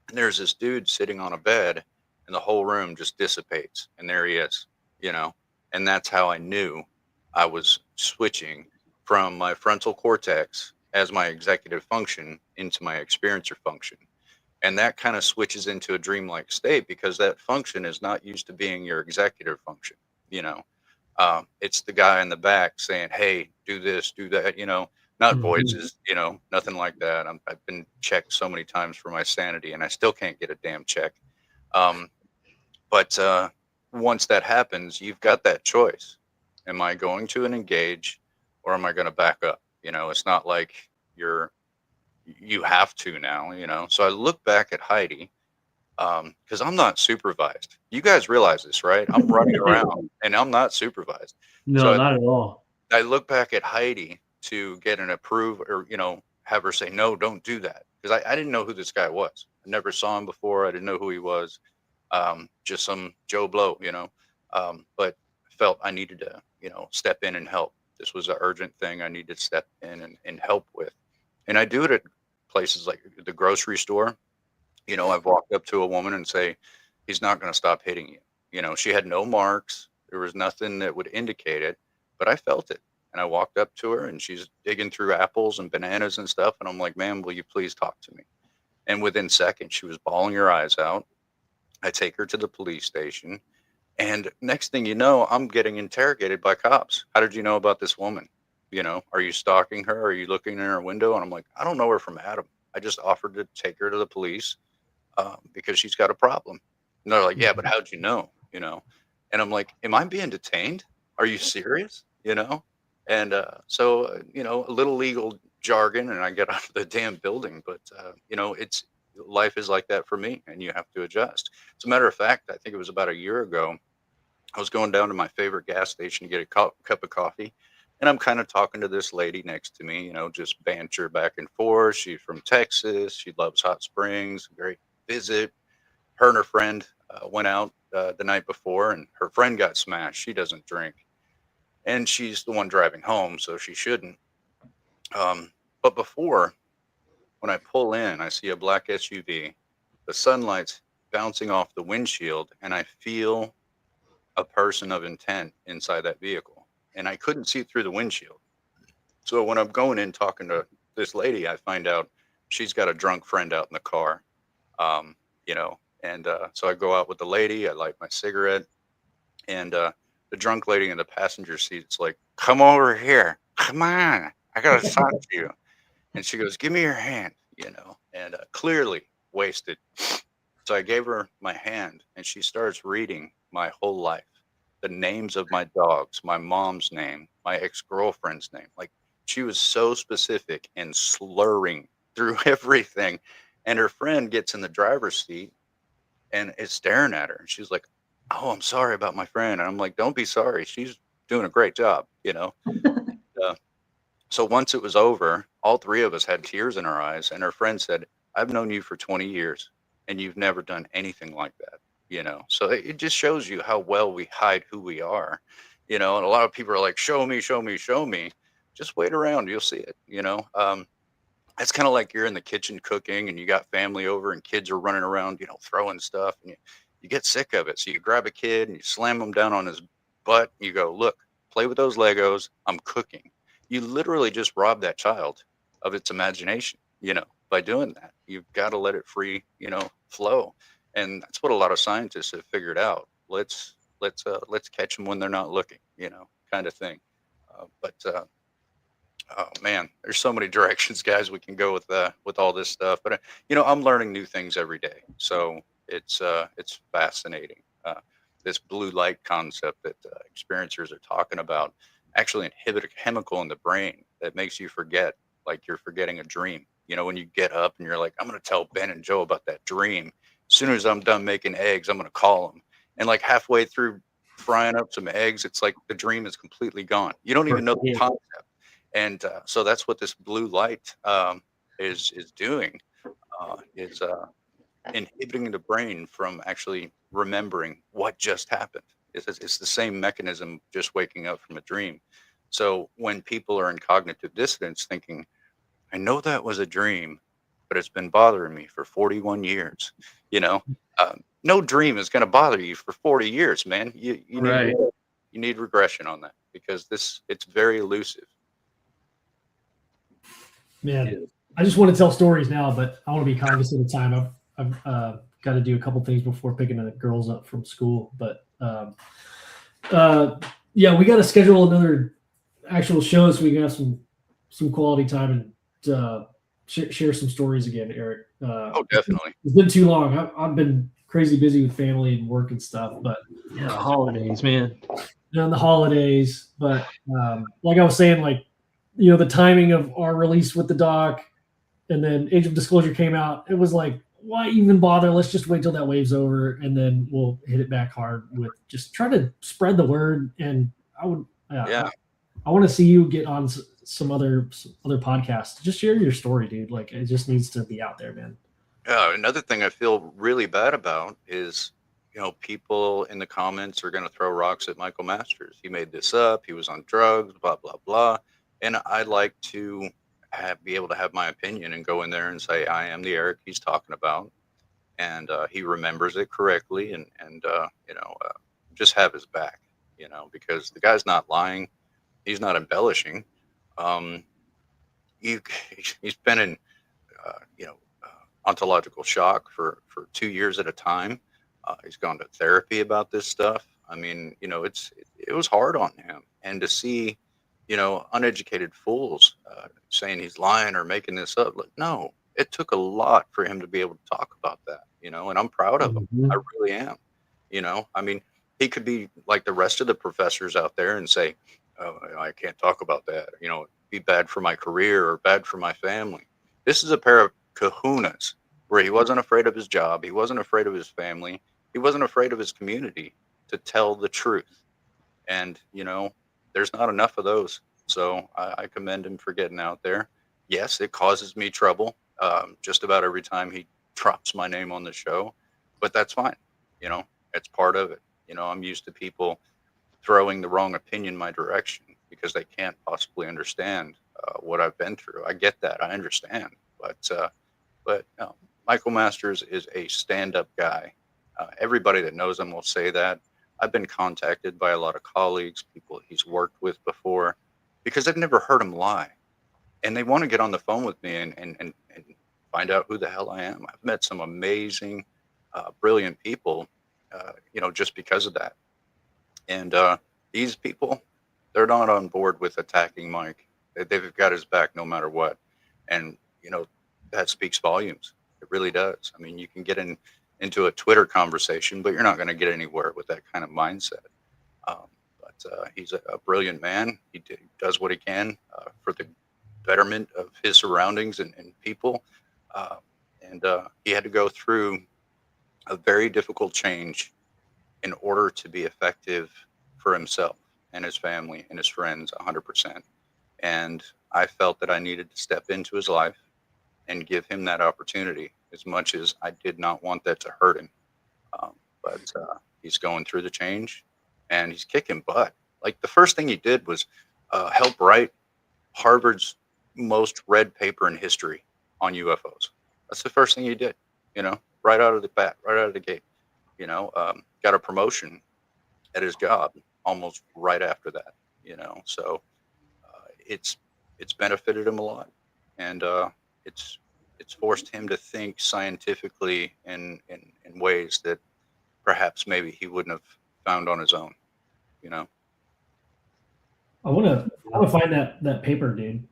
and there's this dude sitting on a bed, and the whole room just dissipates. And there he is, and that's how I knew I was switching from my frontal cortex as my executive function into my experiencer function. And that kind of switches into a dreamlike state because that function is not used to being your executive function. It's the guy in the back saying, hey, do this, do that, not voices, nothing like that. I've been checked so many times for my sanity and I still can't get a damn check. But once that happens, you've got that choice. Am I going to engage or am I going to back up? It's not like you have to now, So I look back at Heidi because I'm not supervised. You guys realize this, right? I'm running around and I'm not supervised. No, So not at all. I look back at Heidi to get an approve or, have her say, no, don't do that. Because I didn't know who this guy was. I never saw him before. I didn't know who he was. Just some Joe Blow, but felt I needed to, step in and help. This was an urgent thing I needed to step in and help with. And I do it at places like the grocery store. I've walked up to a woman and say, he's not going to stop hitting you. She had no marks. There was nothing that would indicate it, but I felt it. And I walked up to her and she's digging through apples and bananas and stuff. And I'm like, ma'am, will you please talk to me? And within seconds, she was bawling her eyes out. I take her to the police station. And next thing you know, I'm getting interrogated by cops. How did you know about this woman? Are you stalking her? Are you looking in her window? And I'm like, I don't know her from Adam. I just offered to take her to the police because she's got a problem. And they're like, yeah, but how'd you know? And I'm like, am I being detained? Are you serious? And so, a little legal jargon and I get out of the damn building. But, it's life is like that for me and you have to adjust. As a matter of fact, I think it was about a year ago. I was going down to my favorite gas station to get a cup of coffee. And I'm kind of talking to this lady next to me, just banter back and forth. She's from Texas. She loves hot springs. Great visit. Her and her friend went out the night before and her friend got smashed. She doesn't drink. And she's the one driving home, so she shouldn't. But before, when I pull in, I see a black SUV. The sunlight's bouncing off the windshield, and I feel a person of intent inside that vehicle. And I couldn't see through the windshield. So when I'm going in talking to this lady, I find out she's got a drunk friend out in the car, so I go out with the lady. I light my cigarette, and the drunk lady in the passenger seat is like, come over here. Come on. I got to talk to you. And she goes, give me your hand, and clearly wasted. So I gave her my hand and she starts reading my whole life, the names of my dogs, my mom's name, my ex-girlfriend's name. Like she was so specific and slurring through everything. And her friend gets in the driver's seat and is staring at her. And she's like, oh, I'm sorry about my friend. And I'm like, don't be sorry. She's doing a great job, So once it was over, all three of us had tears in our eyes. And her friend said, I've known you for 20 years and you've never done anything like that, So it just shows you how well we hide who we are, and a lot of people are like, show me, show me, show me. Just wait around. You'll see it, It's kind of like you're in the kitchen cooking and you got family over and kids are running around, throwing stuff and you get sick of it. So you grab a kid and you slam him down on his butt. And you go, look, play with those Legos. I'm cooking. You literally just rob that child of its imagination, by doing that. You've got to let it free, flow. And that's what a lot of scientists have figured out. Let's catch them when they're not looking, kind of thing. Oh man, there's so many directions, guys, we can go with all this stuff. But I'm learning new things every day, so it's fascinating. This blue light concept that experiencers are talking about actually inhibit a chemical in the brain that makes you forget, like you're forgetting a dream. When you get up and you're like, I'm going to tell Ben and Joe about that dream. As soon as I'm done making eggs, I'm going to call them. And like halfway through frying up some eggs. It's like the dream is completely gone. You don't even know the concept. And so that's what this blue light is doing, is inhibiting the brain from actually remembering what just happened. It's the same mechanism, just waking up from a dream. So when people are in cognitive dissonance thinking, I know that was a dream, but it's been bothering me for 41 years, no dream is going to bother you for 40 years, man. You need regression on that, because it's very elusive. Man, I just want to tell stories now, but I want to be cognizant of time. I've got to do a couple things before picking the girls up from school. But yeah, we got to schedule another actual show so we can have some quality time and share some stories again, Eric. Oh, definitely. It's been too long. I've been crazy busy with family and work and stuff, but yeah, the holidays, man. The holidays. But like I was saying, like, the timing of our release with the doc and then Age of Disclosure came out, it was like, why even bother? Let's just wait till that wave's over, and then we'll hit it back hard with just try to spread the word. And I would, I want to see you get on some other podcasts. Just share your story, dude. Like, it just needs to be out there, man. Another thing I feel really bad about is, people in the comments are going to throw rocks at Michael Masters. He made this up. He was on drugs, blah, blah, blah. And I like to be able to have my opinion and go in there and say, I am the Eric he's talking about. And he remembers it correctly, and just have his back, because the guy's not lying. He's not embellishing. He's been in, ontological shock for 2 years at a time. He's gone to therapy about this stuff. I mean, it was hard on him. And to see, uneducated fools saying he's lying or making this up. Like, no, it took a lot for him to be able to talk about that, and I'm proud of him. I really am. I mean, he could be like the rest of the professors out there and say, oh, I can't talk about that. It'd be bad for my career or bad for my family. This is a pair of kahunas where he wasn't afraid of his job. He wasn't afraid of his family. He wasn't afraid of his community to tell the truth. And, there's not enough of those. So I commend him for getting out there. Yes, it causes me trouble just about every time he drops my name on the show, but that's fine. It's part of it. I'm used to people throwing the wrong opinion my direction because they can't possibly understand what I've been through. I get that. I understand. But Michael Masters is a stand-up guy. Everybody that knows him will say that. I've been contacted by a lot of colleagues, people he's worked with before, because I've never heard him lie. And they want to get on the phone with me and find out who the hell I am. I've met some amazing, brilliant people, just because of that. And these people, they're not on board with attacking Mike. They've got his back no matter what. And, that speaks volumes. It really does. I mean, you can get into a Twitter conversation, but you're not going to get anywhere with that kind of mindset. But he's a brilliant man. He does what he can for the betterment of his surroundings and people. And he had to go through a very difficult change in order to be effective for himself and his family and his friends 100%. And I felt that I needed to step into his life and give him that opportunity, as much as I did not want that to hurt him. But he's going through the change, and he's kicking butt. Like, the first thing he did was help write Harvard's most read paper in history on UFOs. That's the first thing he did, right out of the bat, right out of the gate. Got a promotion at his job almost right after that. So it's benefited him a lot, and it's forced him to think scientifically in ways that perhaps maybe he wouldn't have found on his own. I want to find that paper, dude.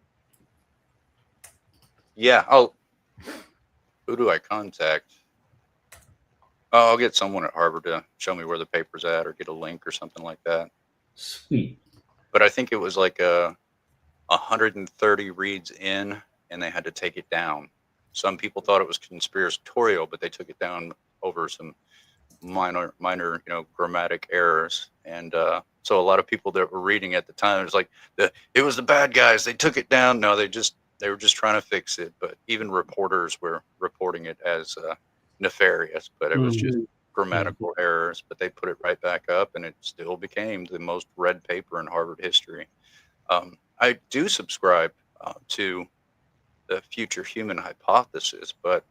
Yeah, who do I contact? Oh, I'll get someone at Harvard to show me where the paper's at, or get a link or something like that. Sweet. But I think it was like 130 reads in, and they had to take it down. Some people thought it was conspiratorial, but they took it down over some minor, grammatic errors. And so a lot of people that were reading at the time, it was like it was the bad guys. They took it down. No, they were just trying to fix it. But even reporters were reporting it as nefarious, but it was just grammatical errors. But they put it right back up, and it still became the most read paper in Harvard history. I do subscribe to the future human hypothesis, but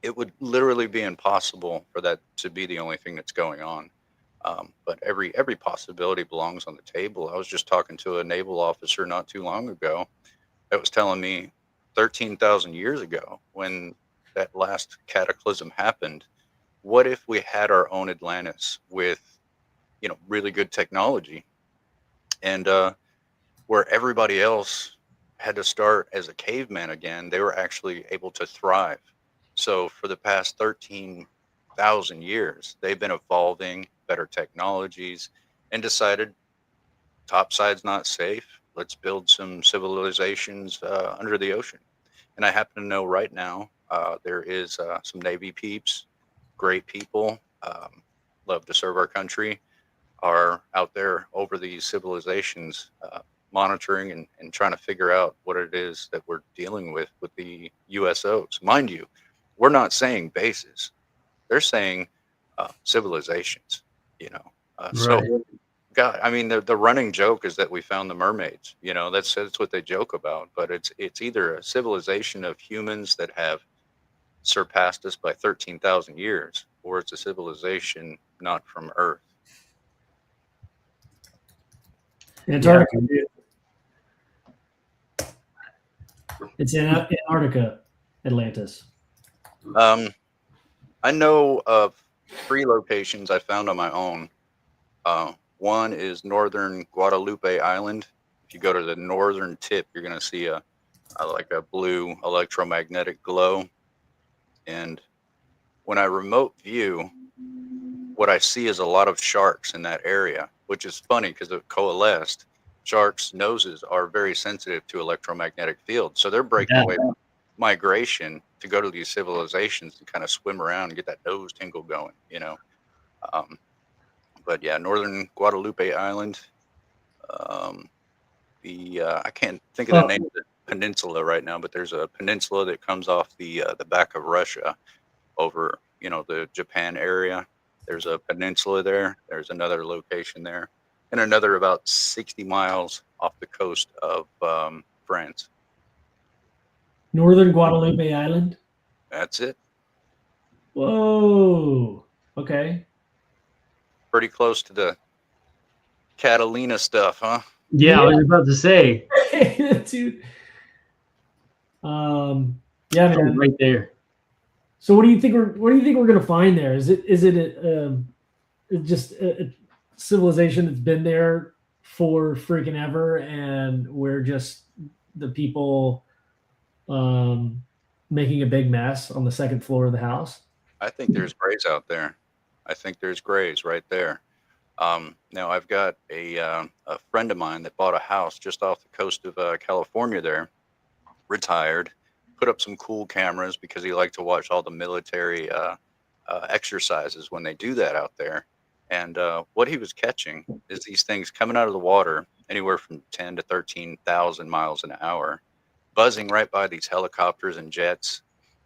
it would literally be impossible for that to be the only thing that's going on. But every possibility belongs on the table. I was just talking to a naval officer not too long ago that was telling me 13,000 years ago, when that last cataclysm happened, what if we had our own Atlantis with, really good technology, and where everybody else had to start as a caveman again, they were actually able to thrive. So for the past 13,000 years, they've been evolving better technologies and decided topside's not safe. Let's build some civilizations under the ocean. And I happen to know right now there is some Navy peeps, great people, love to serve our country, are out there over these civilizations, monitoring and trying to figure out what it is that we're dealing with the USOs. Mind you, we're not saying bases; they're saying civilizations. So God, I mean, the running joke is that we found the mermaids. That's what they joke about. But it's either a civilization of humans that have surpassed us by 13,000 years, or it's a civilization not from Earth. Antarctica. It's in Antarctica, Atlantis. I know of 3 locations I found on my own. One is northern Guadalupe Island. If you go to the northern tip, you're going to see a blue electromagnetic glow. And when I remote view, what I see is a lot of sharks in that area, which is funny because it coalesced. Sharks' noses are very sensitive to electromagnetic fields. So they're breaking away from migration to go to these civilizations to kind of swim around and get that nose tingle going, But yeah, northern Guadalupe Island. I can't think of the name of the peninsula right now, but there's a peninsula that comes off the back of Russia over, the Japan area. There's a peninsula there. There's another location there, and another about 60 miles off the coast of France. Northern Guadalupe Island. That's it. Whoa. Okay. Pretty close to the Catalina stuff, huh? Yeah, I was about to say. Dude. Yeah, man. Right there. So what do you think we're gonna find there? Is it just a civilization that's been there for freaking ever, and we're just the people making a big mess on the second floor of the house? I think there's grays out there. I think there's grays right there. Now I've got a friend of mine that bought a house just off the coast of California there, retired, put up some cool cameras because he liked to watch all the military exercises when they do that out there. And what he was catching is these things coming out of the water anywhere from 10 to 13,000 miles an hour, buzzing right by these helicopters and jets,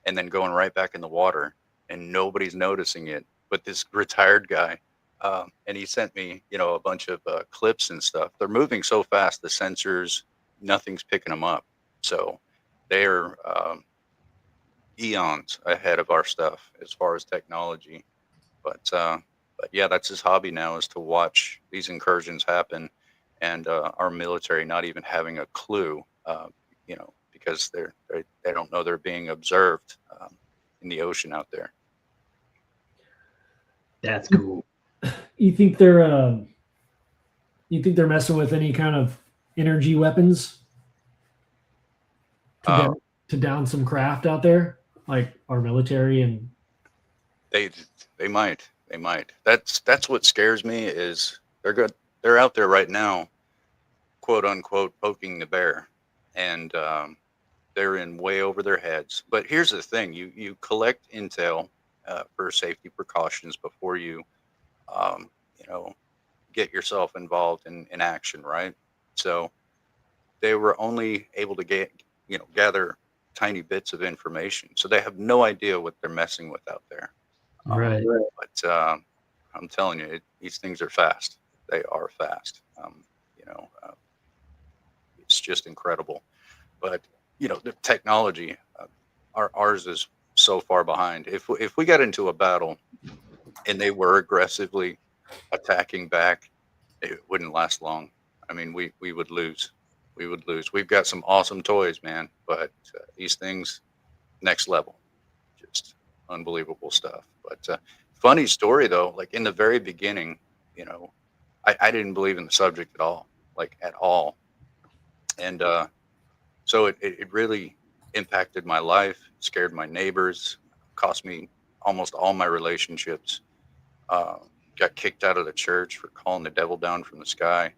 and then going right back in the water, and nobody's noticing it. But this retired guy, and he sent me, a bunch of clips and stuff. They're moving so fast, the sensors, nothing's picking them up. So they're eons ahead of our stuff as far as technology. But yeah, that's his hobby now, is to watch these incursions happen, and our military not even having a clue, because they don't know they're being observed in the ocean out there. That's cool. You think they're messing with any kind of energy weapons to down some craft out there, like our military? And they might. That's what scares me, is they're out there right now, quote unquote, poking the bear, and they're in way over their heads. But here's the thing: you collect intel for safety precautions before you get yourself involved in action, right? So they were only able to gather tiny bits of information. So they have no idea what they're messing with out there. Right. But I'm telling you, these things are fast. They are fast. You know, it's just incredible. But the technology, ours is so far behind. If we got into a battle and they were aggressively attacking back, it wouldn't last long. I mean, we would lose. We would lose. We've got some awesome toys, man, but these things, next level, just unbelievable stuff. But funny story though, like in the very beginning, I didn't believe in the subject at all, like at all, and so it really impacted my life, scared my neighbors, cost me almost all my relationships. Uh, got kicked out of the church for calling the devil down from the sky,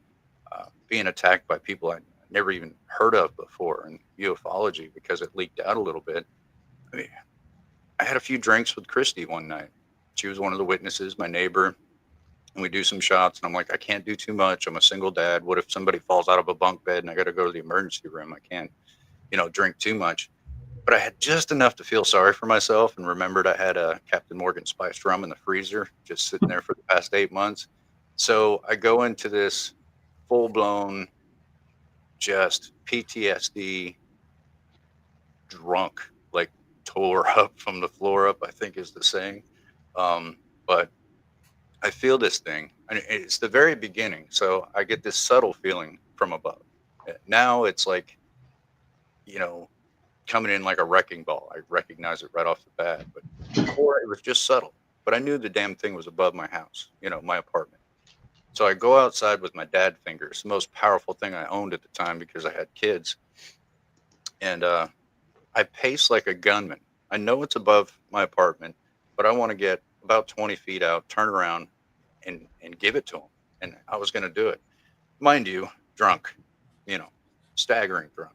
being attacked by people I never even heard of before in ufology because it leaked out a little bit. I mean, I had a few drinks with Christy one night. She was one of the witnesses, my neighbor, and we do some shots. And I'm like, I can't do too much. I'm a single dad. What if somebody falls out of a bunk bed and I got to go to the emergency room? I can't, drink too much. But I had just enough to feel sorry for myself and remembered I had a Captain Morgan spiced rum in the freezer just sitting there for the past 8 months. So I go into this full blown, just PTSD drunk, like tore up from the floor up, I think is the saying. But I feel this thing, and it's the very beginning. So I get this subtle feeling from above. Now it's like, coming in like a wrecking ball. I recognize it right off the bat, but before it was just subtle. But I knew the damn thing was above my house, my apartment. So I go outside with my dad fingers, the most powerful thing I owned at the time because I had kids. And I pace like a gunman. I know it's above my apartment, but I want to get about 20 feet out, turn around, and give it to him. And I was going to do it. Mind you, drunk, staggering drunk.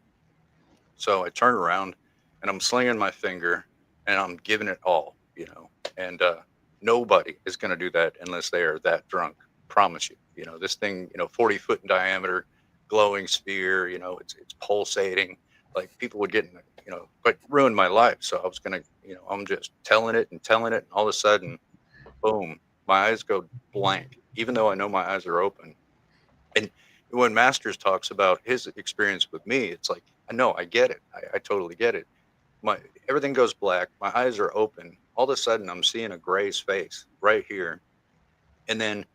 So I turn around and I'm slinging my finger and I'm giving it all, and nobody is going to do that unless they are that drunk. Promise you. This thing, 40 foot in diameter, glowing sphere, it's pulsating. Like people would get, like ruin my life. So I was going to, I'm just telling it. And all of a sudden, boom, my eyes go blank, even though I know my eyes are open. And when Masters talks about his experience with me, it's like, I know, I get it. I totally get it. Everything goes black. My eyes are open. All of a sudden, I'm seeing a gray's face right here. And then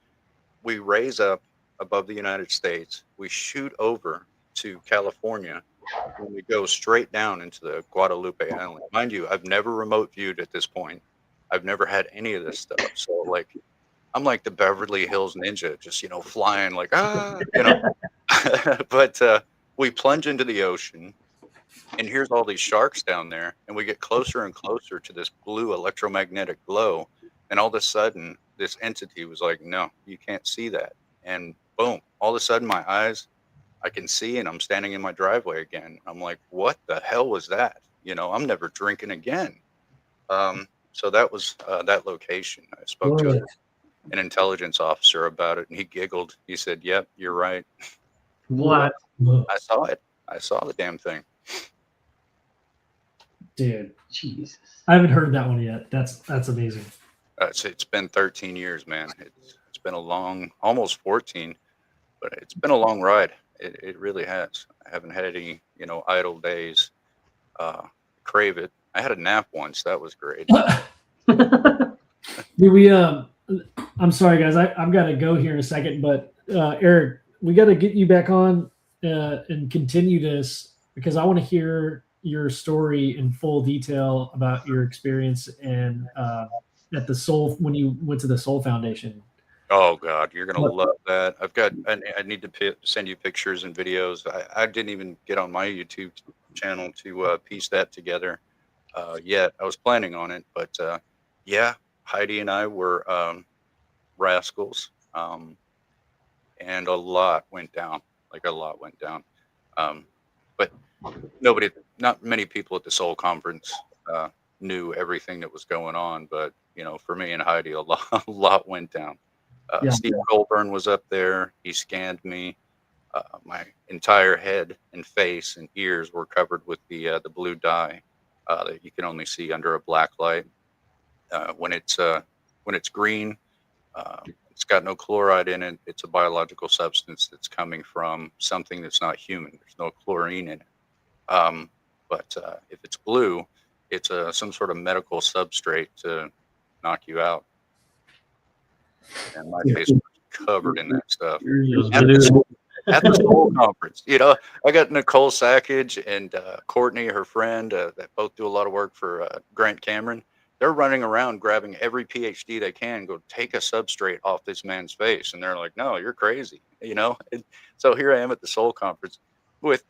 we raise up above the United States. We shoot over to California. And we go straight down into the Guadalupe Island. Mind you, I've never remote viewed at this point. I've never had any of this stuff. So, like, I'm like the Beverly Hills Ninja, just, flying like, But we plunge into the ocean, and here's all these sharks down there, and we get closer and closer to this blue electromagnetic glow, and all of a sudden, this entity was like, no, you can't see that. And boom, all of a sudden, my eyes, I can see, and I'm standing in my driveway again. I'm like, what the hell was that? I'm never drinking again. So that was that location. I spoke to an intelligence officer about it, and he giggled. He said, yep, you're right. What? I saw it. I saw the damn thing. Dude, Jesus. I haven't heard that one yet. That's amazing. It's been 13 years, man. It's been a long, almost 14, but it's been a long ride. It really has. I haven't had any, idle days. Crave it. I had a nap once. That was great. We I'm sorry guys, I've got to go here in a second, but Eric, we got to get you back on and continue this because I want to hear your story in full detail about your experience and at the Soul when you went to the Soul Foundation. Oh God, you're gonna love that. I need to send you pictures and videos. I didn't even get on my YouTube channel to piece that together yet. I was planning on it, but yeah, Heidi and I were rascals, and a lot went down. Like a lot went down. But not many people at the Soul Conference knew everything that was going on. But for me and Heidi, a lot went down. Yeah. Steve Goldburn was up there. He scanned me. My entire head and face and ears were covered with the blue dye that you can only see under a black light. When it's green, it's got no chloride in it. It's a biological substance that's coming from something that's not human. There's no chlorine in it. But if it's blue, it's some sort of medical substrate to knock you out. And my face was covered in that stuff. At the Soul Conference, you know, I got Nicole Sackage and Courtney, her friend, that both do a lot of work for Grant Cameron. They're running around grabbing every PhD they can, go take a substrate off this man's face, and they're like, "No, you're crazy," you know. And so here I am at the Soul Conference with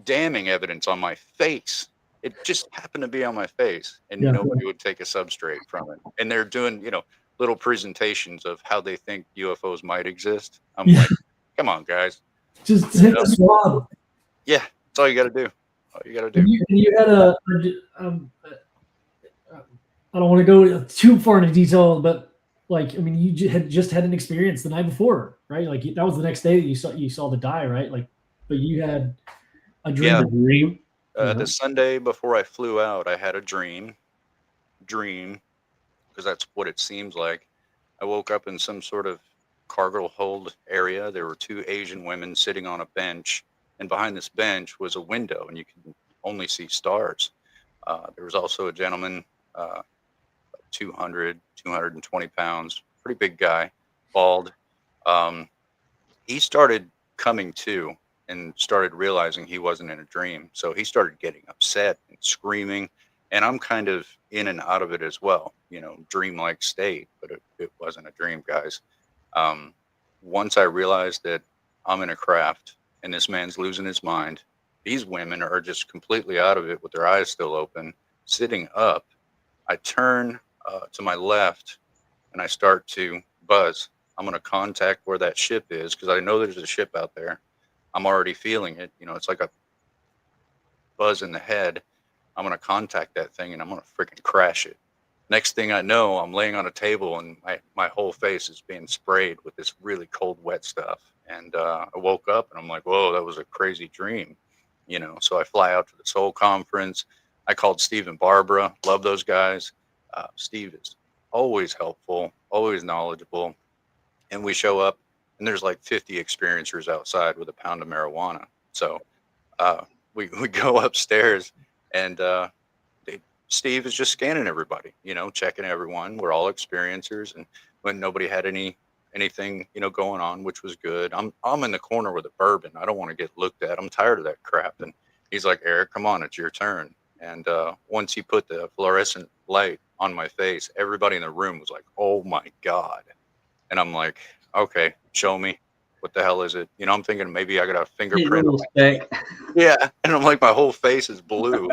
damning evidence on my face. It just happened to be on my face, and nobody would take a substrate from it. And they're doing, you know, little presentations of how they think UFOs might exist. I'm like, come on, guys. Just hit the swab. Yeah, that's all you got to do. All you got to do. You had I don't want to go too far into detail, but like, I mean, you had just had an experience the night before, right? Like that was the next day that you saw the die, right? Like, but you had a dream. Yeah. A dream. The Sunday before I flew out, I had a dream, because that's what it seems like. I woke up in some sort of cargo hold area. There were two Asian women sitting on a bench, and behind this bench was a window, and you can only see stars. There was also a gentleman, 220 pounds, pretty big guy, bald. He started coming to and started realizing he wasn't in a dream. So he started getting upset and screaming, and I'm kind of in and out of it as well, you know, dream-like state, but it wasn't a dream, guys. Once I realized that I'm in a craft and this man's losing his mind, these women are just completely out of it with their eyes still open, sitting up. I turn to my left and I start to buzz. I'm going to contact where that ship is because I know there's a ship out there. I'm already feeling it. You know, it's like a buzz in the head. I'm going to contact that thing and I'm going to freaking crash it. Next thing I know, I'm laying on a table and my whole face is being sprayed with this really cold, wet stuff. And I woke up and I'm like, whoa, that was a crazy dream. You know, so I fly out to the Soul Conference. I called Steve and Barbara. Love those guys. Steve is always helpful, always knowledgeable. And we show up and there's like 50 experiencers outside with a pound of marijuana. So we go upstairs and Steve is just scanning everybody, you know, checking everyone. We're all experiencers, and when nobody had anything, you know, going on, which was good. I'm in the corner with a bourbon. I don't want to get looked at. I'm tired of that crap. And he's like, Eric, come on, it's your turn. And once he put the fluorescent light on my face, everybody in the room was like, oh my God. And I'm like, okay, show me. What the hell is it? You know, I'm thinking maybe I got a fingerprint. Yeah. And I'm like, my whole face is blue.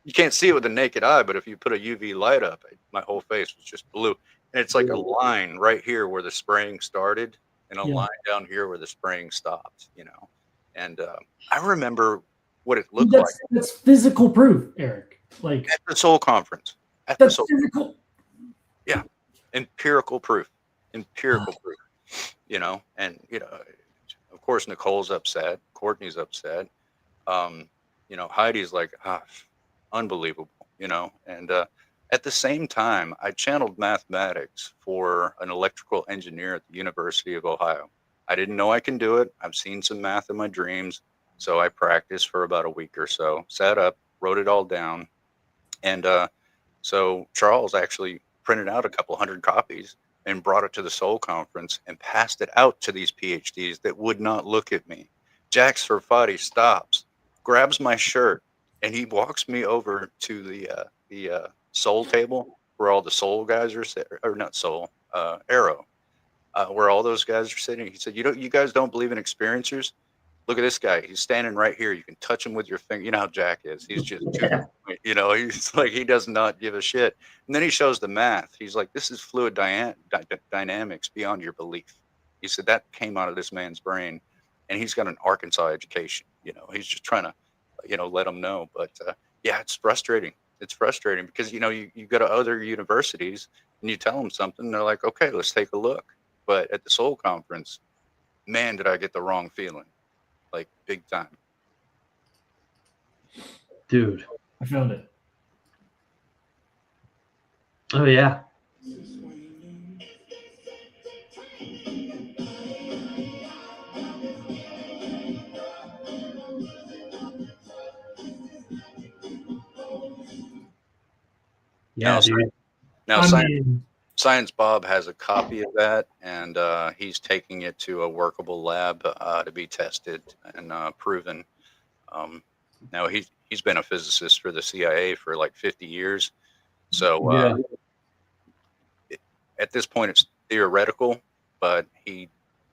You can't see it with the naked eye, but if you put a UV light up, my whole face was just blue. And it's like a line right here where the spraying started and a line down here where the spraying stopped, you know. And I remember what it looked like. That's physical proof, Eric. Like at the Soul Conference. That's physical. Yeah. Empirical proof. You know, and, you know, of course, Nicole's upset. Courtney's upset. You know, Heidi's like, unbelievable, you know. And at the same time, I channeled mathematics for an electrical engineer at the University of Ohio. I didn't know I can do it. I've seen some math in my dreams. So I practiced for about a week or so, sat up, wrote it all down. And so Charles actually printed out a couple hundred copies and brought it to the Soul Conference and passed it out to these PhDs that would not look at me. Jack Serfati stops, grabs my shirt, and he walks me over to the Soul table where all the Soul guys are sitting, or not Soul, Arrow, where all those guys are sitting. He said, you guys don't believe in experiencers? Look at this guy. He's standing right here. You can touch him with your finger. You know how Jack is. He's just, you know, he's like, he does not give a shit. And then he shows the math. He's like, this is fluid dynamics beyond your belief. He said that came out of this man's brain, and he's got an Arkansas education. You know, he's just trying to, you know, let them know. But yeah, it's frustrating. It's frustrating because, you know, you go to other universities and you tell them something. They're like, okay, let's take a look. But at the Soul Conference, man, did I get the wrong feeling, like big time. Dude. I found it. Oh yeah. Yeah, Now, dude. now I mean, Science Bob has a copy of that, and he's taking it to a workable lab to be tested and proven. Now he's been a physicist for the CIA for like 50 years, so Yeah. at this point it's theoretical, but he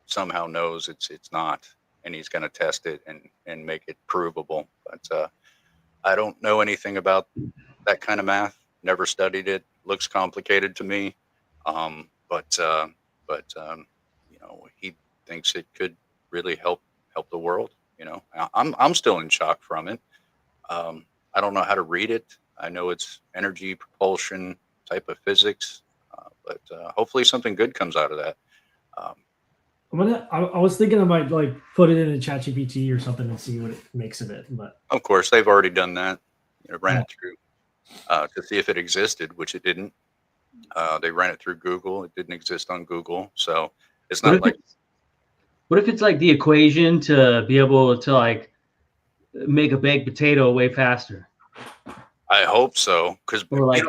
somehow knows it's not, and he's going to test it and make it provable. But I don't know anything about that kind of math. Never studied it. Looks complicated to me. But you know, he thinks it could really help the world. You know, I'm still in shock from it. I don't know how to read it. I know it's energy propulsion type of physics, but hopefully something good comes out of that. I was thinking I might like put it in a ChatGPT or something and see what it makes of it. But Of course, they've already done that. You know, ran it through to see if it existed, which it didn't. They ran it through Google. It didn't exist on Google, so it's not like. What if it's like the equation to be able to like make a baked potato way faster? I hope so, because Or like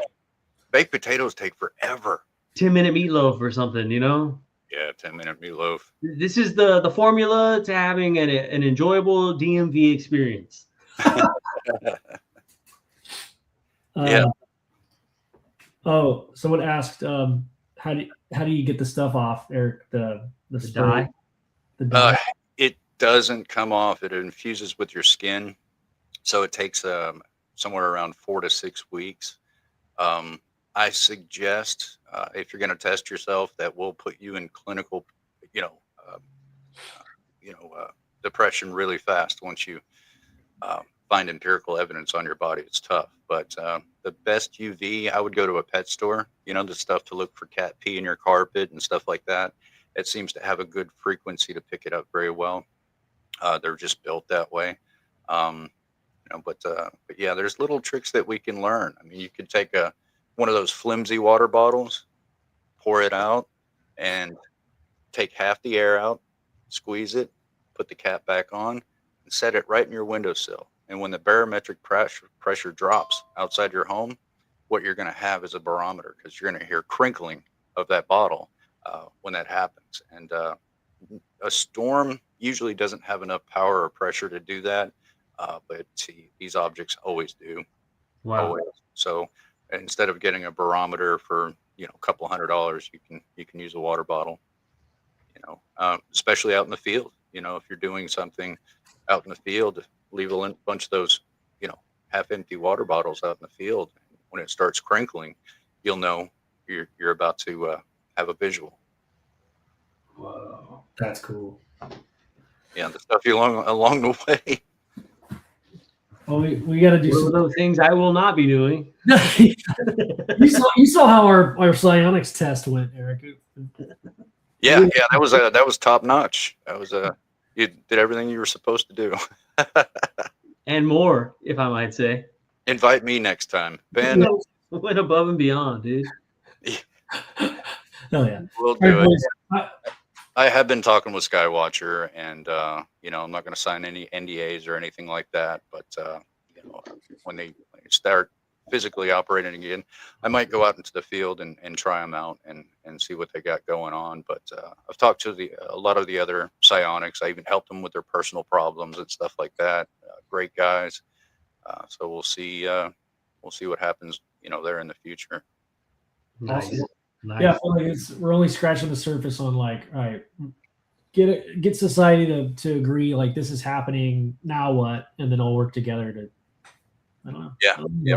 baked potatoes take forever. 10-minute meatloaf or something, you know? Yeah, 10-minute meatloaf. This is the formula to having an enjoyable DMV experience. Yeah. Oh, someone asked, how do you get the stuff off, Eric? The spray? Dye. The dye. It doesn't come off. It infuses with your skin, so it takes somewhere around 4 to 6 weeks. I suggest if you're going to test yourself, that we'll put you in clinical, you know, depression really fast once you find empirical evidence on your body. It's tough, but the best UV, I would go to a pet store. You know, the stuff to look for cat pee in your carpet and stuff like that. It seems to have a good frequency to pick it up very well. They're just built that way. But yeah, there's little tricks that we can learn. I mean, you could take one of those flimsy water bottles, pour it out, and take half the air out, squeeze it, put the cap back on, and set it right in your windowsill. And when the barometric pressure drops outside your home, what you're going to have is a barometer, because you're going to hear crinkling of that bottle when that happens. And a storm usually doesn't have enough power or pressure to do that, but these objects always do. Wow. Always. So instead of getting a barometer for a couple $100, you can use a water bottle. Especially out in the field. If you're doing something out in the field, leave a bunch of those half-empty water bottles out in the field. When it starts crinkling, you'll know you're about to have a visual. Whoa, that's cool. Yeah, the stuff along the way. Well, we got to do some those things I will not be doing. you saw how our psionics test went, Eric. Yeah, that was top notch. That was you did everything you were supposed to do. And more, if I might say. Invite me next time, Ben. Went above and beyond, dude. Oh yeah, We'll do it. I have been talking with Skywatcher, and I'm not going to sign any NDAs or anything like that. But when they start physically operating again, I might go out into the field and try them out and see what they got going on. But I've talked to a lot of the other psionics. I even helped them with their personal problems and stuff like that. Great guys. So we'll see what happens, there in the future. Nice. Yeah, I feel like we're only scratching the surface on all right, get society to agree this is happening, now what, and then all work together to, I don't know. Yeah.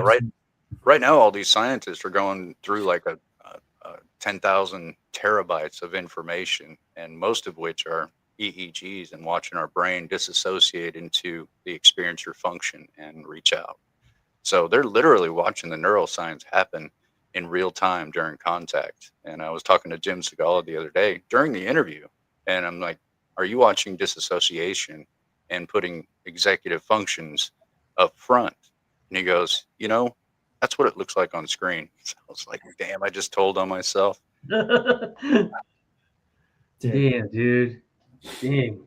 Right now, all these scientists are going through a 10,000 terabytes of information, and most of which are EEGs, and watching our brain disassociate into the experiencer function and reach out. So they're literally watching the neuroscience happen in real time during contact. And I was talking to Jim Segala the other day during the interview, and I'm like, are you watching disassociation and putting executive functions up front? And he goes, that's what it looks like on screen. So I was like, damn, I just told on myself. Damn, dude. Dang.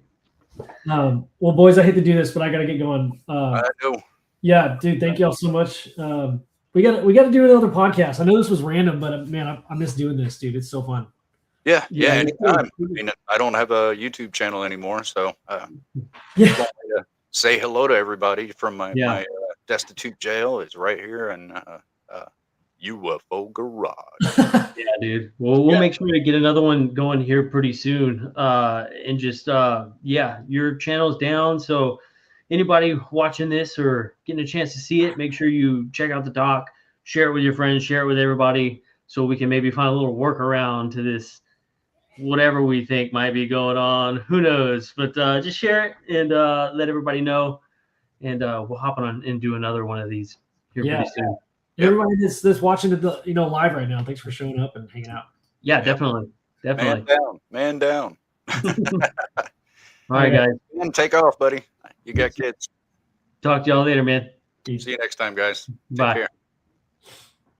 Well, boys, I hate to do this, but I got to get going. I know. Yeah, dude, thank y'all so much. We got to do another podcast. I know this was random, but man, I miss doing this, dude. It's so fun. Yeah, anytime. I mean, I don't have a YouTube channel anymore, so say hello to everybody from my destitute jail is right here in UFO Garage. Yeah, dude. Well, we'll make sure to get another one going here pretty soon. And just your channel's down, so anybody watching this or getting a chance to see it, make sure you check out the doc, share it with your friends, share it with everybody, so we can maybe find a little workaround to this, whatever we think might be going on. Who knows? But just share it and let everybody know, and we'll hop on and do another one of these here pretty soon. Everybody that's watching the live right now, thanks for showing up and hanging out. Yeah, definitely. Man down. All right, guys. And take off, buddy. You got kids. Talk to y'all later, man. See you next time, guys. Take Bye. care.